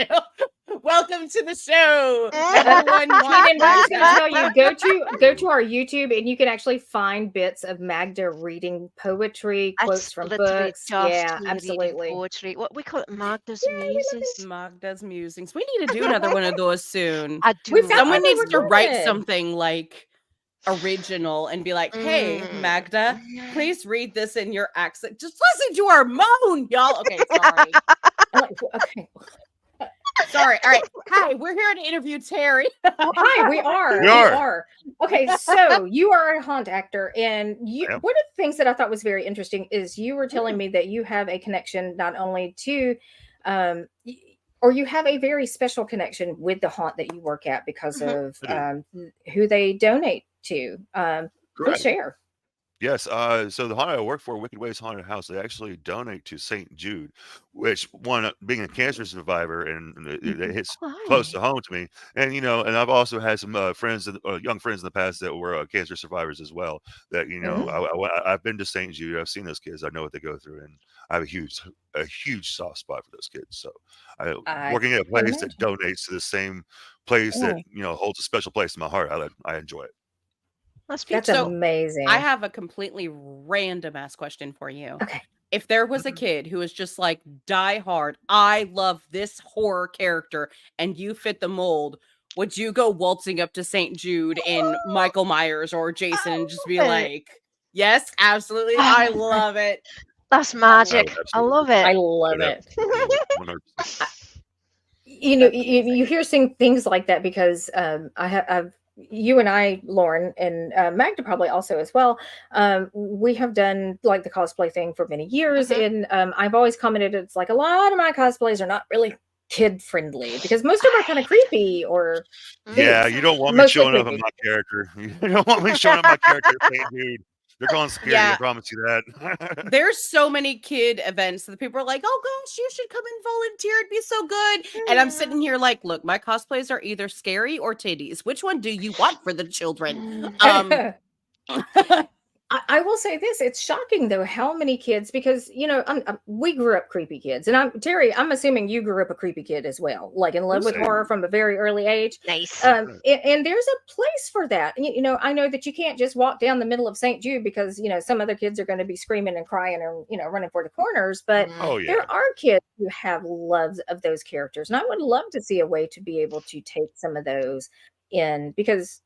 S2: Welcome to the show. Everyone
S1: Kenan, I'm just
S2: wants
S1: going to tell you, go to our YouTube and you can actually find bits of Magda reading poetry, quotes from
S3: literally
S1: books.
S3: just
S1: Yeah,
S3: me reading
S1: absolutely.
S3: poetry. What we call it, Magda's Muses.
S2: Magda's musings. We need to do another one of those soon.
S3: I do.
S1: We found
S2: Someone
S1: one we
S2: needs to write
S1: recorded.
S2: something like original and be like, hey, Magda, please read this in your accent. Just listen to our moan, y'all. Okay, sorry.
S1: I'm like, okay.
S2: Sorry. All right. Hi, we're here to interview Terry.
S1: Hi, we are.
S4: We are.
S1: Okay, so you are a haunt actor, and
S4: Yep.
S1: one of the things that I thought was very interesting is you were telling me that you have a connection not only to, or you have a very special connection with the haunt that you work at because of who they donate to. Please
S4: Correct.
S1: share.
S4: Yes. So the haunted I work for, Wicked Ways Haunted House, they actually donate to St. Jude, which being a cancer survivor, and it hits close to home to me. And and I've also had some friends, young friends in the past that were cancer survivors as well. That I've been to St. Jude. I've seen those kids. I know what they go through, and I have a huge soft spot for those kids. So working at a place that donates to the same place that holds a special place in my heart, I enjoy it.
S1: That's amazing.
S2: I have a completely random ass question for you.
S1: Okay.
S2: If there was a kid who was just like die hard, I love this horror character, and you fit the mold, would you go waltzing up to St. Jude in Michael Myers or Jason and just be like, yes, absolutely, I love it.
S3: That's magic. I love it.
S1: I love it. you hear things like that because I've you and I, Lauren, and Magda probably also as well. We have done like the cosplay thing for many years, and I've always commented it's like a lot of my cosplays are not really kid friendly because most of them are kind of creepy or
S4: Yeah, you don't want me
S1: mostly
S4: showing up in
S1: creepy.
S4: my character. You don't want me showing up my character saying, dude, they're going scary. I
S2: Yeah.
S4: promise you that.
S2: There's so many kid events that people are like, oh gosh, you should come and volunteer. It'd be so good. And I'm sitting here like, look, my cosplays are either scary or titties. Which one do you want for the children?
S1: I will say this: it's shocking though how many kids, because we grew up creepy kids, and Terry, I'm assuming you grew up a creepy kid as well, like in love with horror from a very early age.
S3: Nice.
S1: And there's a place for that. I know that you can't just walk down the middle of St. Jude because some other kids are going to be screaming and crying and running for the corners, but there are kids who have loves of those characters, and I would love to see a way to be able to take some of those in because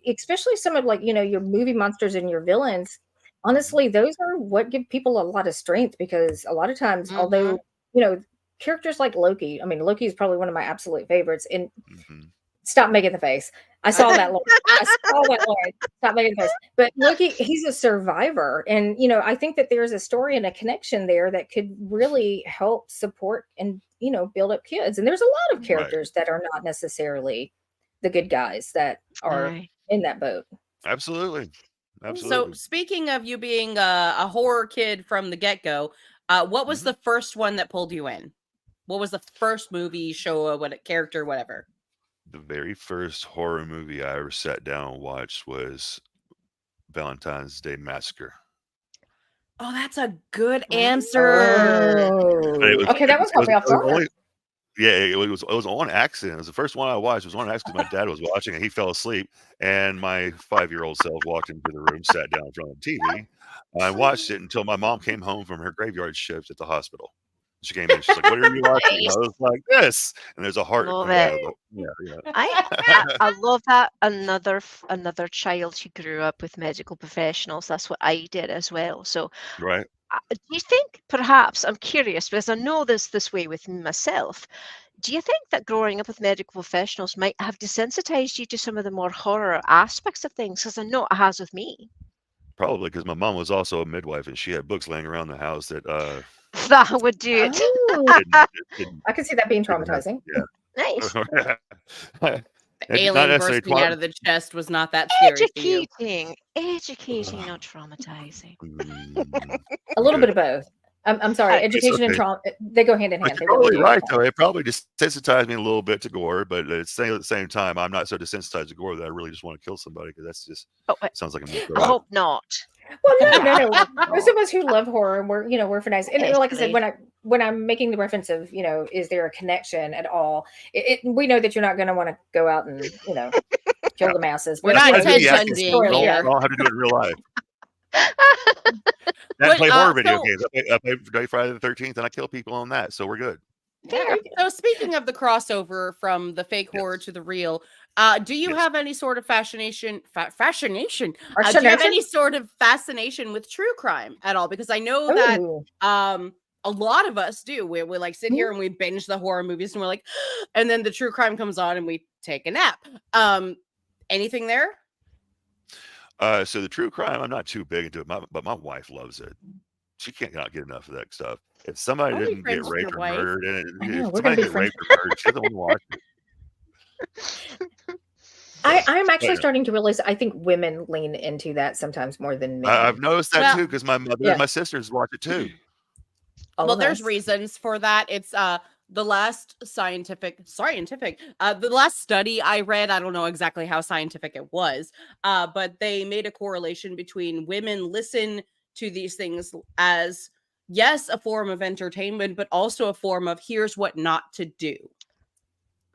S1: especially some of your movie monsters and your villains, honestly, those are what give people a lot of strength because a lot of times, although, characters like Loki, I mean, Loki is probably one of my absolute favorites. And stop making the face. I saw that, Lauren. I saw that, Lauren. Stop making the face. But Loki, he's a survivor. And, I think that there's a story and a connection there that could really help support and, build up kids. And there's a lot of characters that are not necessarily the good guys that are in that boat.
S4: Absolutely.
S2: So speaking of you being a horror kid from the get-go, what was the first one that pulled you in? What was the first movie, show, character, whatever?
S4: The very first horror movie I ever sat down and watched was Valentine's Day Massacre.
S2: Oh, that's a good answer.
S1: Okay, that one caught me off guard.
S4: Yeah, it was on accident. It was the first one I watched. It was on accident. My dad was watching and he fell asleep. And my 5-year-old self walked into the room, sat down in front of the TV. I watched it until my mom came home from her graveyard shift at the hospital. She came in. She's like, "What are you watching?" And I was like, "This." And there's a heart.
S3: Love
S4: coming out
S3: it.
S4: of the,
S3: I love that. Another child who grew up with medical professionals. That's what I did as well. So,
S4: right.
S3: Do you think, perhaps, I'm curious because I know this way with myself. Do you think that growing up with medical professionals might have desensitized you to some of the more horror aspects of things? Because I know it has with me.
S4: Probably because my mom was also a midwife and she had books laying around the house that
S3: that would do it.
S1: I can see that being traumatizing.
S4: Yeah.
S3: Nice.
S2: Alien bursting out of the chest was not that scary.
S3: Educating, not traumatizing.
S1: A little bit of both. I'm sorry, education and trauma, they go hand in hand.
S4: You're probably right, though. It probably desensitized me a little bit to gore, but at the same time, I'm not so desensitized to gore that I really just want to kill somebody because that's just sounds like a
S3: I hope not.
S1: Well, no. Those of us who love horror, and we're for nice. And like I said, when I'm making the reference of, is there a connection at all? We know that you're not going to want to go out and, kill the masses.
S2: We're not intentioning here.
S4: I don't have to do it in real life. I play horror video games. I play Friday the 13th, and I kill people on that, so we're good.
S2: Yeah. So speaking of the crossover from the fake horror to the real, do you have any sort of fascination? Do you have any sort of fascination with true crime at all? Because I know that a lot of us do. We like sit here and we binge the horror movies, and we're like, and then the true crime comes on, and we take a nap. Anything there?
S4: So the true crime, I'm not too big into it, but my wife loves it. She can't not get enough of that stuff. If somebody didn't get raped or murdered, if somebody get raped or murdered, she doesn't want to watch it.
S1: I'm actually starting to realize I think women lean into that sometimes more than men.
S4: I've noticed that too because my mother and my sisters watch it too.
S2: Well, there's reasons for that. It's the last the last study I read, I don't know exactly how scientific it was, but they made a correlation between women listen to these things as, yes, a form of entertainment, but also a form of here's what not to do.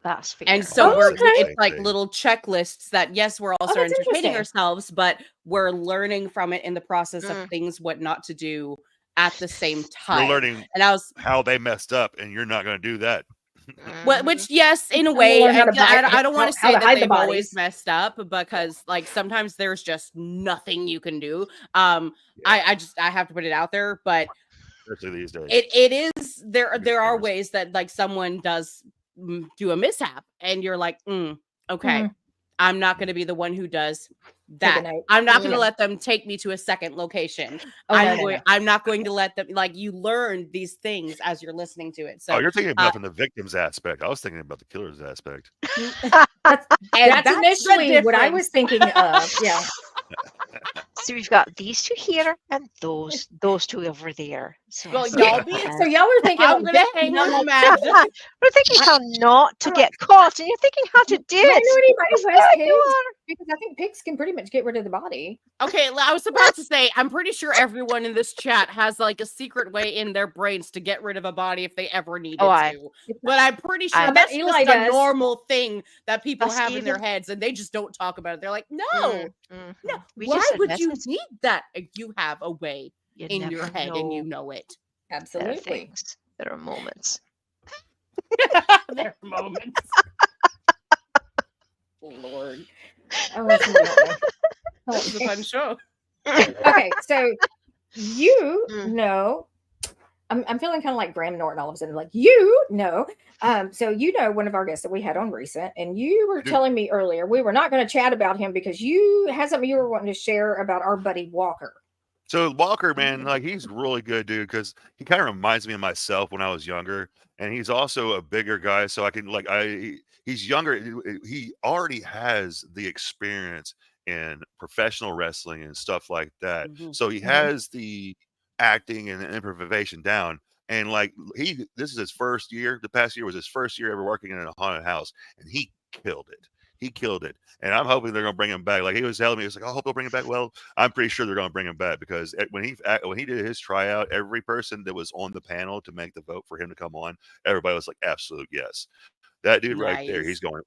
S3: That's fair.
S2: And so it's like little checklists that, yes, we're also entertaining ourselves, but we're learning from it in the process of things what not to do at the same time.
S4: You're learning how they messed up, and you're not going to do that.
S2: Well, which, yes, in a way, I don't want to say that they've always messed up because, like, sometimes there's just nothing you can do. I have to put it out there, but
S4: especially these days.
S2: It is there are ways that like someone does do a mishap, and you're like, okay, I'm not going to be the one who does that. I'm not going to let them take me to a second location. I'm not going to let them, like, you learn these things as you're listening to it. So
S4: you're thinking about from the victim's aspect. I was thinking about the killer's aspect.
S1: That's initially what I was thinking of. Yeah.
S3: So we've got these two here and those two over there. So,
S2: well,
S1: So y'all were thinking,
S2: I'm gonna hang on the magic.
S3: We're thinking how not to get caught, and you're thinking how to do it.
S1: Anybody who has pigs, because I think pigs can pretty much get rid of the body.
S2: Okay, I was about to say, I'm pretty sure everyone in this chat has like a secret way in their brains to get rid of a body if they ever needed to. But I'm pretty sure that's
S1: Eli
S2: just a
S1: does.
S2: normal thing that people have in their heads, and they just don't talk about it. They're like, no, no. Why would you need that? You have a way in your head, and you know it.
S1: Absolutely.
S3: There are moments.
S2: There are moments. Lord.
S1: Oh, that
S2: was a fun show.
S1: Okay, so you know, I'm feeling kind of like Graham Norton all of a sudden, like, so one of our guests that we had on recent, and you were telling me earlier we were not going to chat about him because you had something you were wanting to share about our buddy Walker.
S4: So Walker, man, like, he's really good, dude, because he kind of reminds me of myself when I was younger, and he's also a bigger guy, so I can he's younger. He already has the experience in professional wrestling and stuff like that. So he has the acting and the improvisation down. And like this is his first year. The past year was his first year ever working in a haunted house, and he killed it. He killed it. And I'm hoping they're going to bring him back. Like, he was telling me, he was like, I hope they'll bring him back. Well, I'm pretty sure they're going to bring him back, because when he did his tryout, every person that was on the panel to make the vote for him to come on, everybody was like, absolute yes. That dude right there, he's going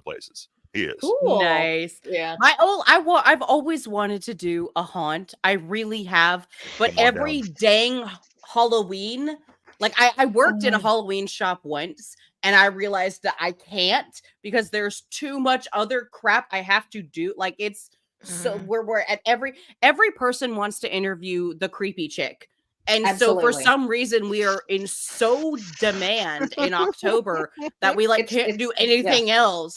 S4: places. He is.
S1: Cool.
S2: Nice.
S1: Yeah.
S2: I've always wanted to do a haunt. I really have. But every dang Halloween, like, I worked in a Halloween shop once, and I realized that I can't, because there's too much other crap I have to do. Like, it's so we're at every person wants to interview the creepy chick. And so for some reason we are in so demand in October that we can't do anything else.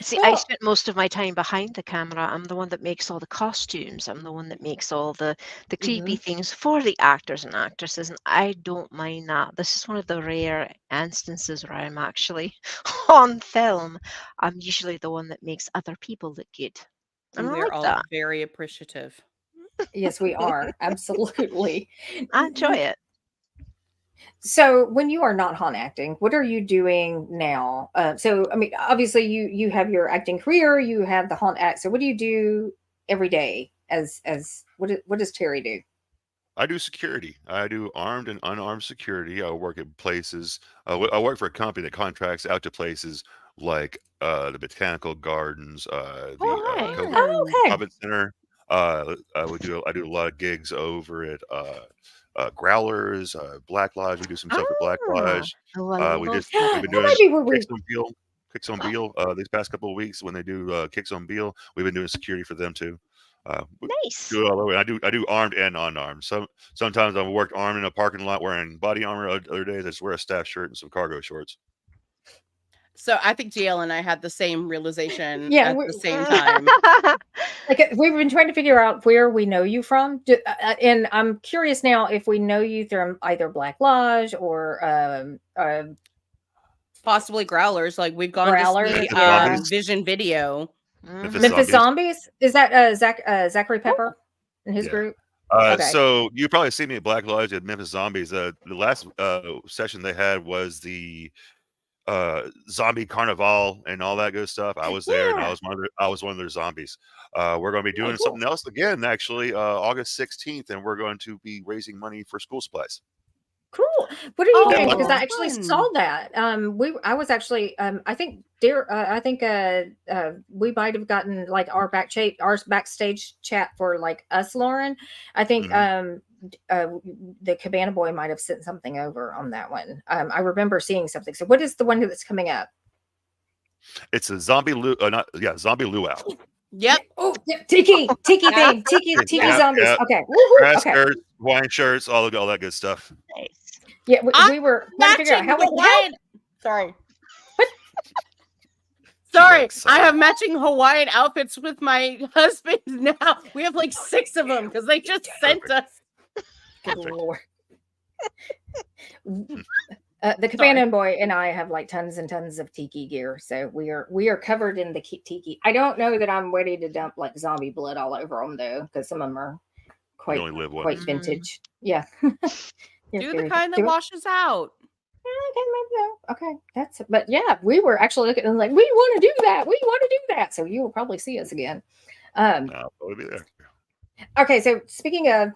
S3: See, I spent most of my time behind the camera. I'm the one that makes all the costumes. I'm the one that makes all the creepy things for the actors and actresses, and I don't mind that. This is one of the rare instances where I'm actually on film. I'm usually the one that makes other people look good.
S2: And we're all very appreciative.
S1: Yes, we are. Absolutely.
S3: I enjoy it.
S1: So when you are not haunt acting, what are you doing now? So, I mean, obviously you have your acting career, you have the haunt act. So what do you do every day what does Terry do?
S4: I do security. I do armed and unarmed security. I work in places. I work for a company that contracts out to places like the Botanical Gardens, the Hobbit Center. I do a lot of gigs over at Growlers, Black Lodge. We do some stuff at Black Lodge. We've been doing Kicks on Beale these past couple of weeks. When they do Kicks on Beale, we've been doing security for them too.
S3: Nice.
S4: Do it all the way. I do armed and unarmed. Sometimes I've worked armed in a parking lot wearing body armor. Other days I just wear a staff shirt and some cargo shorts.
S2: So I think GL and I had the same realization at the same time.
S1: Like, we've been trying to figure out where we know you from, and I'm curious now if we know you from either Black Lodge or
S2: possibly Growlers. Like, we've gone to see Vision Video.
S1: Memphis Zombies. Is that Zachary Pepper and his group?
S4: So you probably see me at Black Lodge at Memphis Zombies. The last session they had was the zombie carnival and all that good stuff. I was there, and I was one of their zombies. We're going to be doing something else again, actually, August 16th, and we're going to be raising money for school supplies.
S1: Cool. What are you doing? Because I actually saw that. I was actually. I think we might have gotten like our backstage chat for like us, Lauren. I think the Cabana Boy might have sent something over on that one. I remember seeing something. So what is the one that's coming up?
S4: It's a zombie luau.
S2: Yep.
S1: Oh, tiki theme, tiki zombies.
S4: Yep.
S1: Okay. Woo-hoo.
S4: Grass
S1: Okay.
S4: skirts, Hawaiian shirts, all that good stuff.
S3: Nice.
S1: Yeah, we were trying to figure out how we
S2: Hawaiian. Sorry.
S1: What?
S2: Sorry, I have matching Hawaiian outfits with my husband now. We have like 6 of them because they just sent us.
S1: Good Lord. The Cabana Boy and I have like tons and tons of tiki gear, so we are covered in the tiki. I don't know that I'm ready to dump like zombie blood all over them though, because some of them are quite vintage. Yeah.
S2: Do the kind that washes out.
S1: Okay, but yeah, we were actually looking and like, we want to do that. So you will probably see us again.
S4: I'll probably be there.
S1: Okay, so speaking of,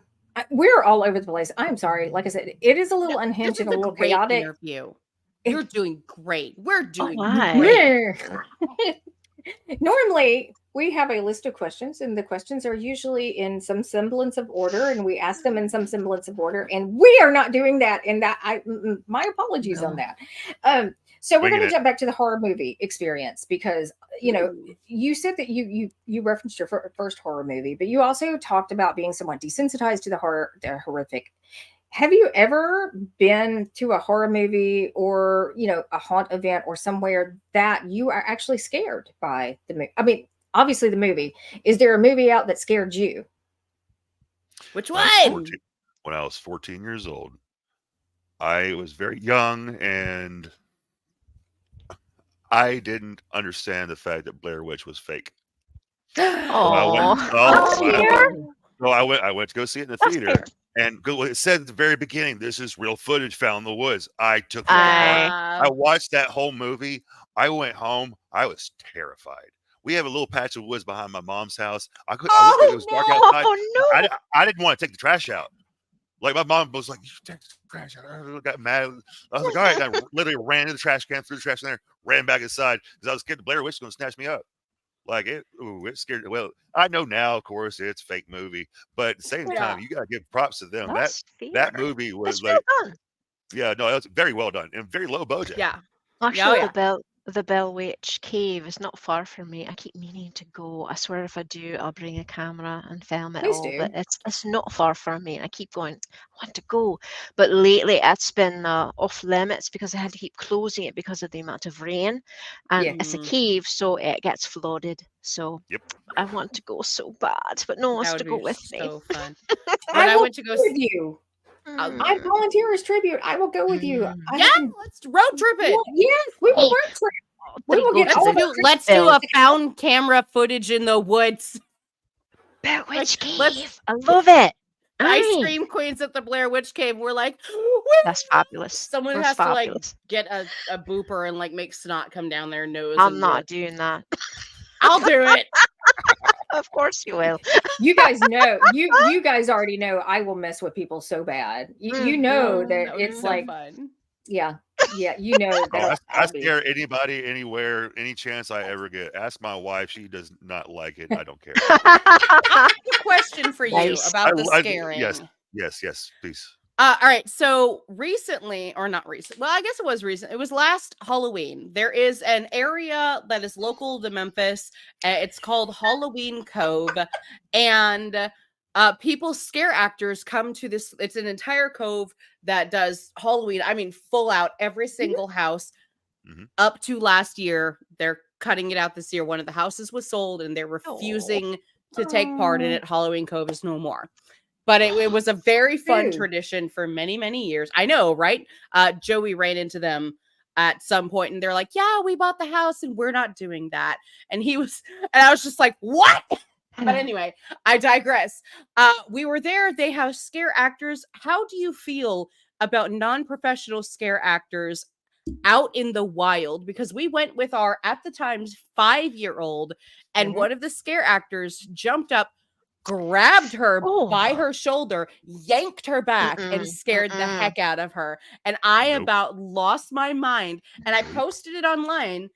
S1: we're all over the place. I'm sorry. Like I said, it is a little unhinged and a little chaotic.
S2: Interview. You're doing great. We're doing
S1: great. Normally, we have a list of questions, and the questions are usually in some semblance of order, and we ask them in some semblance of order, and we are not doing that. And that my apologies on that. So we're going to jump back to the horror movie experience because you said that you referenced your first horror movie, but you also talked about being somewhat desensitized to the horrific. Have you ever been to a horror movie or, a haunt event or somewhere that you are actually scared by the movie? I mean, obviously the movie. Is there a movie out that scared you?
S2: Which one?
S4: When I was 14 years old. I was very young and I didn't understand the fact that Blair Witch was fake. So I went to go see it in the theater. And it said at the very beginning, this is real footage found in the woods. I took it. I watched that whole movie. I went home. I was terrified. We have a little patch of woods behind my mom's house. It was dark outside. No. I didn't want to take the trash out. Like my mom was like, "You should take the trash out." I got mad. I was like, "All right." And I literally ran into the trash can, threw the trash in there, ran back inside because I was scared the Blair Witch was going to snatch me up. Like it scared. Well, I know now, of course, it's a fake movie, but at the same time, you got to give props to them. That movie was like, it was very well done and very low budget.
S2: Yeah.
S3: Actually, the Bell Witch Cave is not far from me. I keep meaning to go. I swear if I do, I'll bring a camera and film it all. But it's not far from me. And I keep going, I want to go. But lately it's been off limits because I had to keep closing it because of the amount of rain. And it's a cave, so it gets flooded. So I want to go so bad, but no one wants to go with me.
S2: So fun. When I went to go see
S1: you. I volunteer as tribute. I will go with you.
S2: Let's road trip it.
S1: Yes, we will road trip. We will get
S2: let's do a found camera footage in the woods.
S3: Blair Witch Cave. I love it.
S2: Ice cream queens at the Blair Witch Cave. We're like,
S3: that's fabulous.
S2: Someone has to like get a booper and like make snot come down their nose.
S3: I'm not doing that.
S2: I'll do it.
S3: Of course you will.
S1: You guys know, you guys already know I will mess with people so bad. You know that it's so like fun. Yeah, you know that.
S4: I scare anybody, anywhere, any chance I ever get. Ask my wife; she does not like it. I don't care.
S2: I have a question for you about the scaring.
S4: Yes, please.
S2: All right. So recently, or not recent, well, I guess it was recent. It was last Halloween. There is an area that is local to Memphis. It's called Halloween Cove. And people, scare actors come to this. It's an entire cove that does Halloween. I mean, full out every single house up to last year. They're cutting it out this year. One of the houses was sold and they're refusing to take part in it. Halloween Cove is no more. But it was a very fun tradition for many, many years. I know, right? Joey ran into them at some point and they're like, yeah, we bought the house and we're not doing that. And I was just like, what? But anyway, I digress. We were there. They have scare actors. How do you feel about non-professional scare actors out in the wild? Because we went with our, at the times, 5-year-old, and one of the scare actors jumped up, grabbed her by her shoulder, yanked her back, and scared the heck out of her. And I about lost my mind. And I posted it online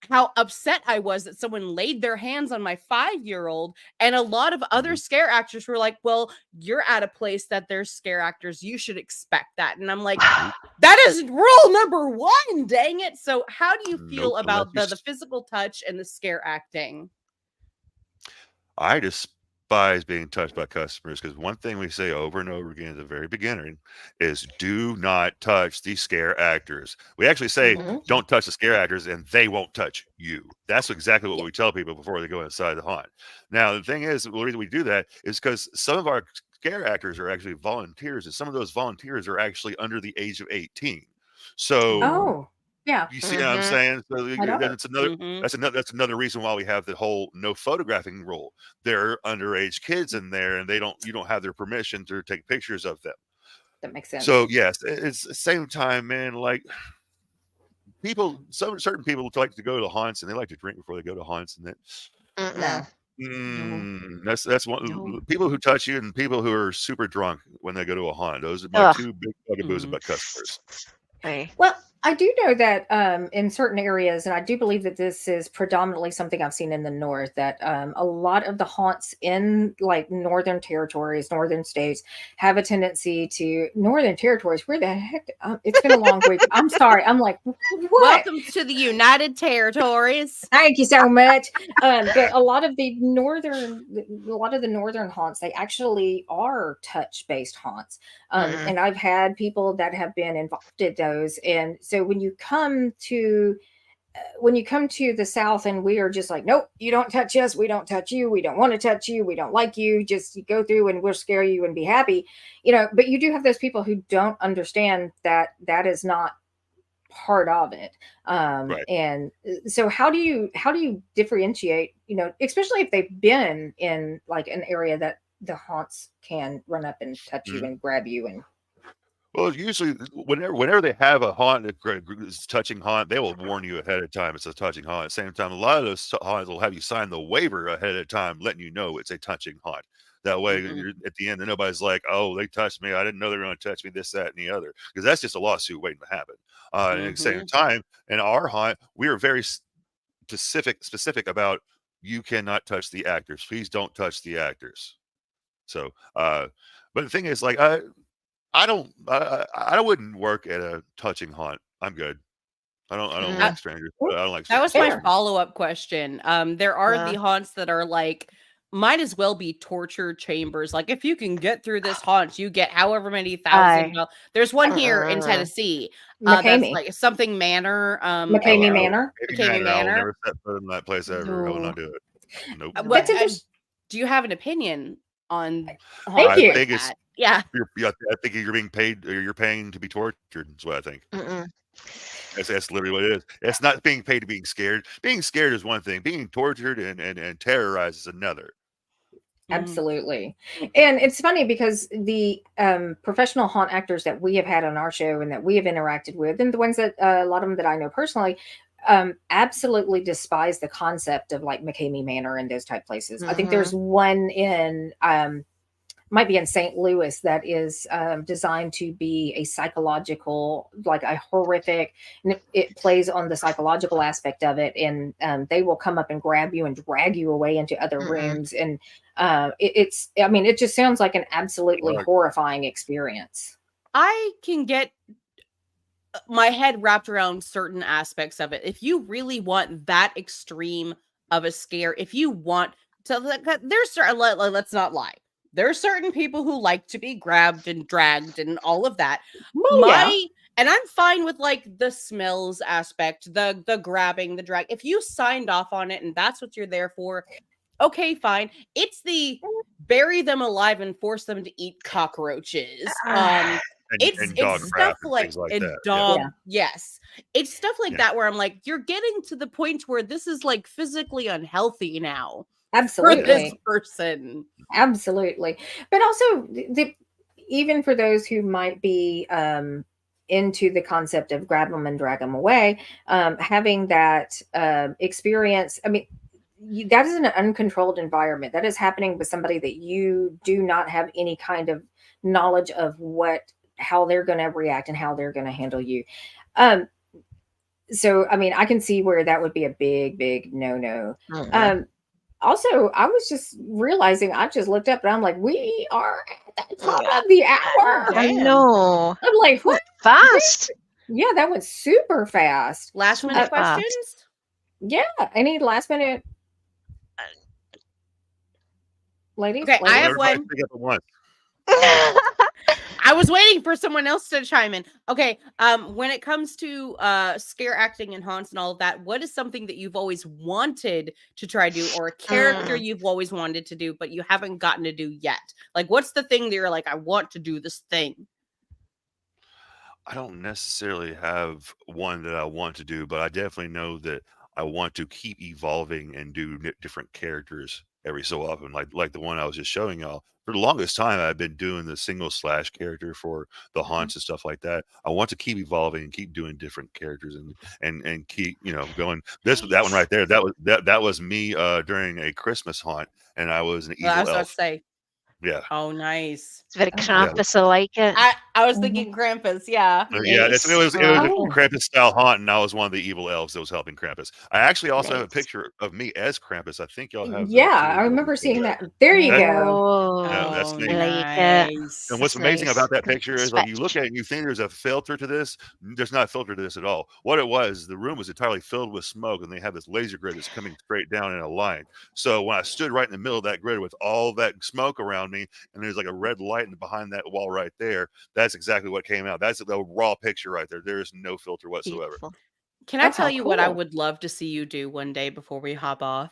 S2: how upset I was that someone laid their hands on my 5-year-old. And a lot of other scare actors were like, well, you're at a place that there's scare actors. You should expect that. And I'm like, that is rule number 1, dang it. So how do you feel about the physical touch and the scare acting?
S4: I despise being touched by customers because one thing we say over and over again at the very beginning is do not touch the scare actors. We actually say don't touch the scare actors and they won't touch you. That's exactly what we tell people before they go inside the haunt. Now, the thing is, the reason we do that is because some of our scare actors are actually volunteers, and some of those volunteers are actually under the age of 18. So
S1: Oh, yeah.
S4: you see what I'm saying? So
S1: I know.
S4: that's another reason why we have the whole no photographing rule. There are underage kids in there, and you don't have their permission to take pictures of them.
S1: That makes sense.
S4: So yes, it's the same time, man. Like certain people like to go to haunts, and they like to drink before they go to haunts, and that.
S1: No.
S4: That's one people who touch you and people who are super drunk when they go to a haunt. Those are my two big bugaboos about customers.
S1: Well, I do know that in certain areas, and I do believe that this is predominantly something I've seen in the north, that a lot of the haunts in like northern territories, northern states, have a tendency to northern territories. Where the heck? It's been a long week. I'm sorry. I'm like, what?
S2: Welcome to the United Territories.
S1: Thank you so much. But a lot of the northern haunts, they actually are touch-based haunts. And I've had people that have been involved in those, and so when you come to the South and we are just like, nope, you don't touch us, we don't touch you, we don't want to touch you, we don't like you, just go through and we'll scare you and be happy, but you do have those people who don't understand that that is not part of it.
S4: Right.
S1: And so how do you differentiate, especially if they've been in like an area that the haunts can run up and touch you and grab you? And
S4: well, usually whenever they have a haunt, it's touching haunt, they will warn you ahead of time it's a touching haunt. At the same time, a lot of those haunts will have you sign the waiver ahead of time, letting you know it's a touching haunt. That way, you're at the end, and nobody's like, "Oh, they touched me. I didn't know they were going to touch me." This, that, and the other, because that's just a lawsuit waiting to happen. And at the same time, in our haunt, we are very specific about you cannot touch the actors. Please don't touch the actors. So, but the thing is, like, I wouldn't work at a touching haunt. I'm good. I don't like strangers. I don't like
S2: that
S4: strangers.
S2: was my follow-up question. There are the haunts that are like might as well be torture chambers. Like if you can get through this haunt, you get however many thousand. There's one here in Tennessee. That's like something Manor.
S1: McCamey Manor.
S2: McCamey Manor.
S4: I'll never set foot in that place ever. I will not do it. Nope.
S2: Do you have an opinion on?
S1: Thank you.
S4: I think it's,
S2: yeah.
S4: I think you're being paid, or you're paying to be tortured. Is what I think. That's literally what it is. It's not being paid to being scared. Being scared is one thing. Being tortured and terrorized is another.
S1: Absolutely. And it's funny because the professional haunt actors that we have had on our show and that we have interacted with, and the ones that a lot of them that I know personally, absolutely despise the concept of like McCamey Manor and those type places. I think there's one in might be in St. Louis that is designed to be a psychological, like a horrific, and it plays on the psychological aspect of it. And they will come up and grab you and drag you away into other rooms. And it just sounds like an absolutely horrifying experience.
S2: I can get my head wrapped around certain aspects of it. If you really want that extreme of a scare, if you want to, let's not lie. There are certain people who like to be grabbed and dragged and all of that. And I'm fine with like the smells aspect, the grabbing, the drag. If you signed off on it and that's what you're there for, okay, fine. It's the bury them alive and force them to eat cockroaches. It's stuff like
S4: that.
S2: Yes. It's stuff like that where I'm like, you're getting to the point where this is like physically unhealthy now.
S1: Absolutely.
S2: For this person.
S1: Absolutely. But also even for those who might be into the concept of grab them and drag them away, having that experience, I mean, that is an uncontrolled environment. That is happening with somebody that you do not have any kind of knowledge of how they're going to react and how they're going to handle you. So, I mean, I can see where that would be a big, big no-no. Also, I was just realizing, I just looked up and I'm like, we are at the top of the hour.
S3: I know.
S1: I'm like, what?
S3: Fast.
S1: Yeah, that went super fast.
S2: Last minute questions?
S1: Yeah. Any last minute? ladies?
S2: Okay, I have
S4: Everybody
S2: one.
S4: speak up at once.
S2: I was waiting for someone else to chime in. Okay, when it comes to scare acting and haunts and all of that, what is something that you've always wanted to try to do, or a character you've always wanted to do but you haven't gotten to do yet? Like, what's the thing that you're like, I want to do this thing?
S4: I don't necessarily have one that I want to do, but I definitely know that I want to keep evolving and do different characters every so often, like the one I was just showing y'all. For the longest time, I've been doing the single slash character for the haunts and stuff like that. I want to keep evolving and keep doing different characters and keep going. That one right there. That was me during a Christmas haunt, and I was an
S2: Well, I
S4: evil
S2: was about to
S4: elf.
S2: say,
S4: Yeah.
S2: oh, nice.
S3: It's very
S1: Oh,
S3: Krampus, I like it.
S2: I was thinking Krampus, yeah.
S4: Yeah, it
S3: Nice.
S4: was a
S1: Oh.
S4: Krampus style haunt, and I was one of the evil elves that was helping Krampus. I actually also have a
S3: Nice.
S4: picture of me as Krampus. I think y'all have that
S1: Yeah,
S4: too.
S1: I remember seeing that. There you
S4: That-
S1: go.
S4: Yeah, that's
S2: Oh,
S4: me.
S3: I like it.
S2: nice.
S4: And what's
S3: That's
S4: amazing
S3: nice.
S4: about that picture is, like, you look
S3: Switch.
S4: at it and you think there's a filter to this. There's not a filter to this at all. What it was, the room was entirely filled with smoke, and they have this laser grid that's coming straight down in a line. So when I stood right in the middle of that grid with all that smoke around me, and there's like a red light behind that wall right there, that's exactly what came out. That's the raw picture right there. There is no filter whatsoever.
S3: Beautiful.
S2: Can I
S1: Oh,
S2: tell
S1: how
S2: you what I
S1: cool.
S2: would love to see you do one day before we hop off?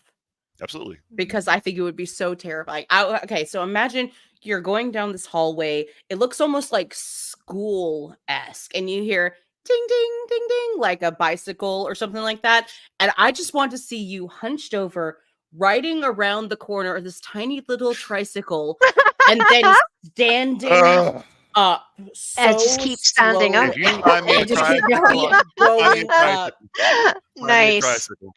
S4: Absolutely.
S2: Because I think it would be so terrifying. Okay, so imagine you're going down this hallway. It looks almost like school-esque, and you hear ding, ding, ding, ding, like a bicycle or something like that. And I just want to see you hunched over, riding around the corner of this tiny little tricycle, and then standing
S4: Ugh.
S2: up.
S3: And just
S2: So
S3: keep standing up.
S4: If you find me a
S1: And just keep
S4: tricycle,
S1: going.
S4: find me a
S2: Going up.
S4: tricycle. Find me a
S3: Nice.
S4: tricycle.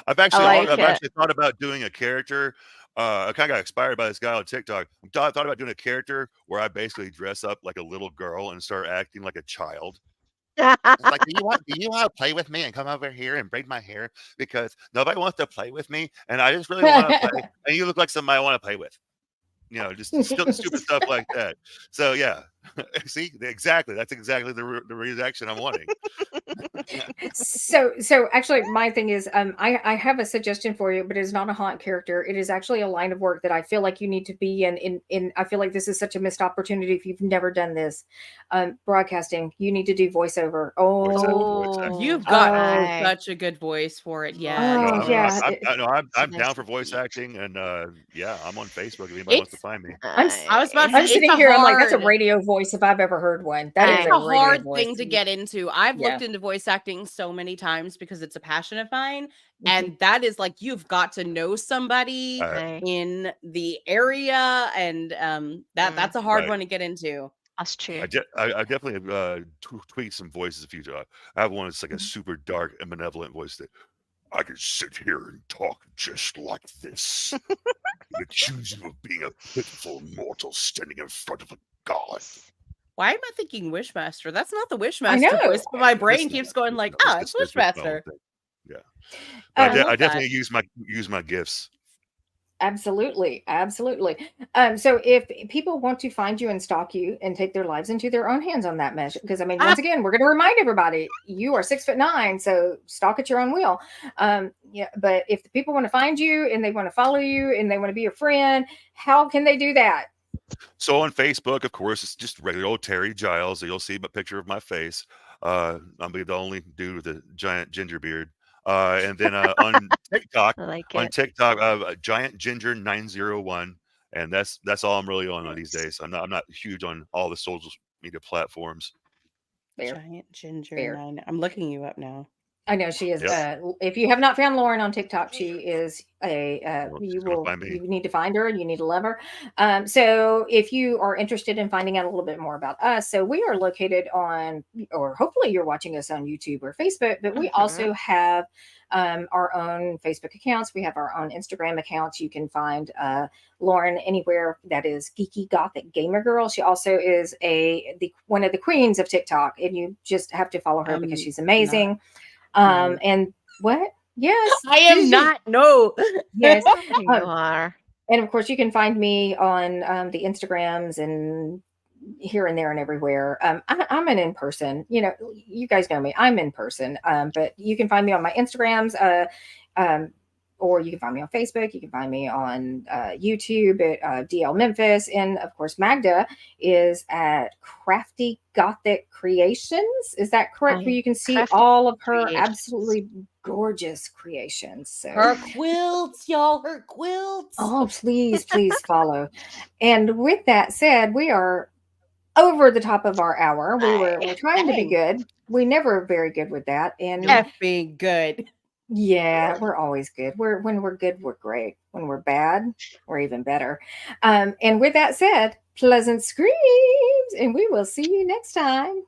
S4: I've
S3: I like it.
S4: actually thought about doing a character. I kind of got inspired by this guy on TikTok. I thought about doing a character where I basically dress up like a little girl and start acting like a child. It's like, do you want to play with me and come over here and braid my hair? Because nobody wants to play with me, and I just really want to play. And you look like somebody I want to play with. Just stupid stuff like that. So yeah, see, exactly. That's exactly the reaction I'm wanting.
S1: So actually my thing is I have a suggestion for you, but it's not a haunt character. It is actually a line of work that I feel like you need to be in I feel like this is such a missed opportunity if you've never done this. Broadcasting, you need to do voiceover.
S4: Voice
S2: You've got
S3: Right.
S2: such a good voice for it.
S4: No,
S2: Yeah.
S1: Oh yeah.
S4: I'm
S3: Nice
S4: down
S3: to
S4: for voice
S3: meet.
S4: acting, and yeah, I'm on Facebook if anybody wants to
S2: It's
S4: find me.
S2: I was about to
S1: I'm
S2: say,
S1: sitting
S2: it's a
S1: here, I'm like, that's a
S2: hard
S1: radio voice if I've ever heard one. That is
S2: it's
S1: a
S2: a
S1: radio
S2: hard
S1: voice.
S2: thing to get into. I've
S1: Yeah.
S2: looked into voice acting so many times because it's a passion of mine.
S1: Mhm.
S2: And that is like, you've got to know somebody
S3: Right.
S2: in the area. And that's a hard
S4: Right.
S2: one to get into.
S3: That's true.
S4: I definitely tweaked some voices a few times. I have one that's like a super dark and benevolent voice that I can sit here and talk just like this. and accuse you of being a pitiful mortal standing in front of a god.
S2: Why am I thinking Wishmaster? That's not the
S1: I
S2: Wishmaster
S1: know.
S2: voice, but my brain
S4: It's
S2: keeps
S4: not-
S2: going
S4: it's
S2: like,
S4: not.
S2: it's
S4: just my own
S2: Wishmaster.
S4: thing. Yeah.
S1: I
S4: But
S2: love
S4: I
S2: that.
S4: definitely use my gifts.
S1: Absolutely. So if people want to find you and stalk you and take their lives into their own hands on that measure, because I mean, once again, we're going to remind everybody you are 6'9", so stalk at your own will. Yeah, but if the people want to find you and they want to follow you and they want to be your friend, how can they do that?
S4: So on Facebook, of course, it's just regular old Terry Giles. You'll see a picture of my face. I'm the only dude with a giant ginger beard. And then on TikTok,
S3: I like it.
S4: Giant Ginger 901, and that's all I'm really on these days. I'm not huge on all the social media platforms.
S1: Fair.
S2: Giant Ginger
S1: Fair.
S2: 9. I'm looking you up now.
S1: I know she is.
S4: Yep.
S1: If you have not found Lauren on TikTok, she is a.
S4: She's gonna find me.
S1: You need to find her. You need to love her. So if you are interested in finding out a little bit more about us, so we are located on, or hopefully you're watching us on YouTube or Facebook, but we also have our own Facebook accounts. We have our own Instagram accounts. You can find Lauren anywhere that is Geeky Gothic Gamer Girl. She also is one of the queens of TikTok, and you just have to follow her because she's amazing. And what? Yes,
S2: I am not. No.
S1: Yes,
S3: You are.
S1: and of course you can find me on the Instagrams and here and there and everywhere. I'm an in person. You guys know me. I'm in person. But you can find me on my Instagrams. or you can find me on Facebook. You can find me on YouTube at DL Memphis. And of course, Magda is at Crafty Gothic Creations. Is that correct? Where you can see
S3: Crafty
S1: all of her
S3: Creations.
S1: absolutely gorgeous creations. So
S2: her quilts, y'all, her quilts.
S1: Oh, please follow. And with that said, we are over the top of our hour. We're trying to be good. We never very good with that. And
S2: Effing good.
S1: yeah, we're always good. When we're good, we're great. When we're bad, we're even better. And with that said, pleasant screams, and we will see you next time.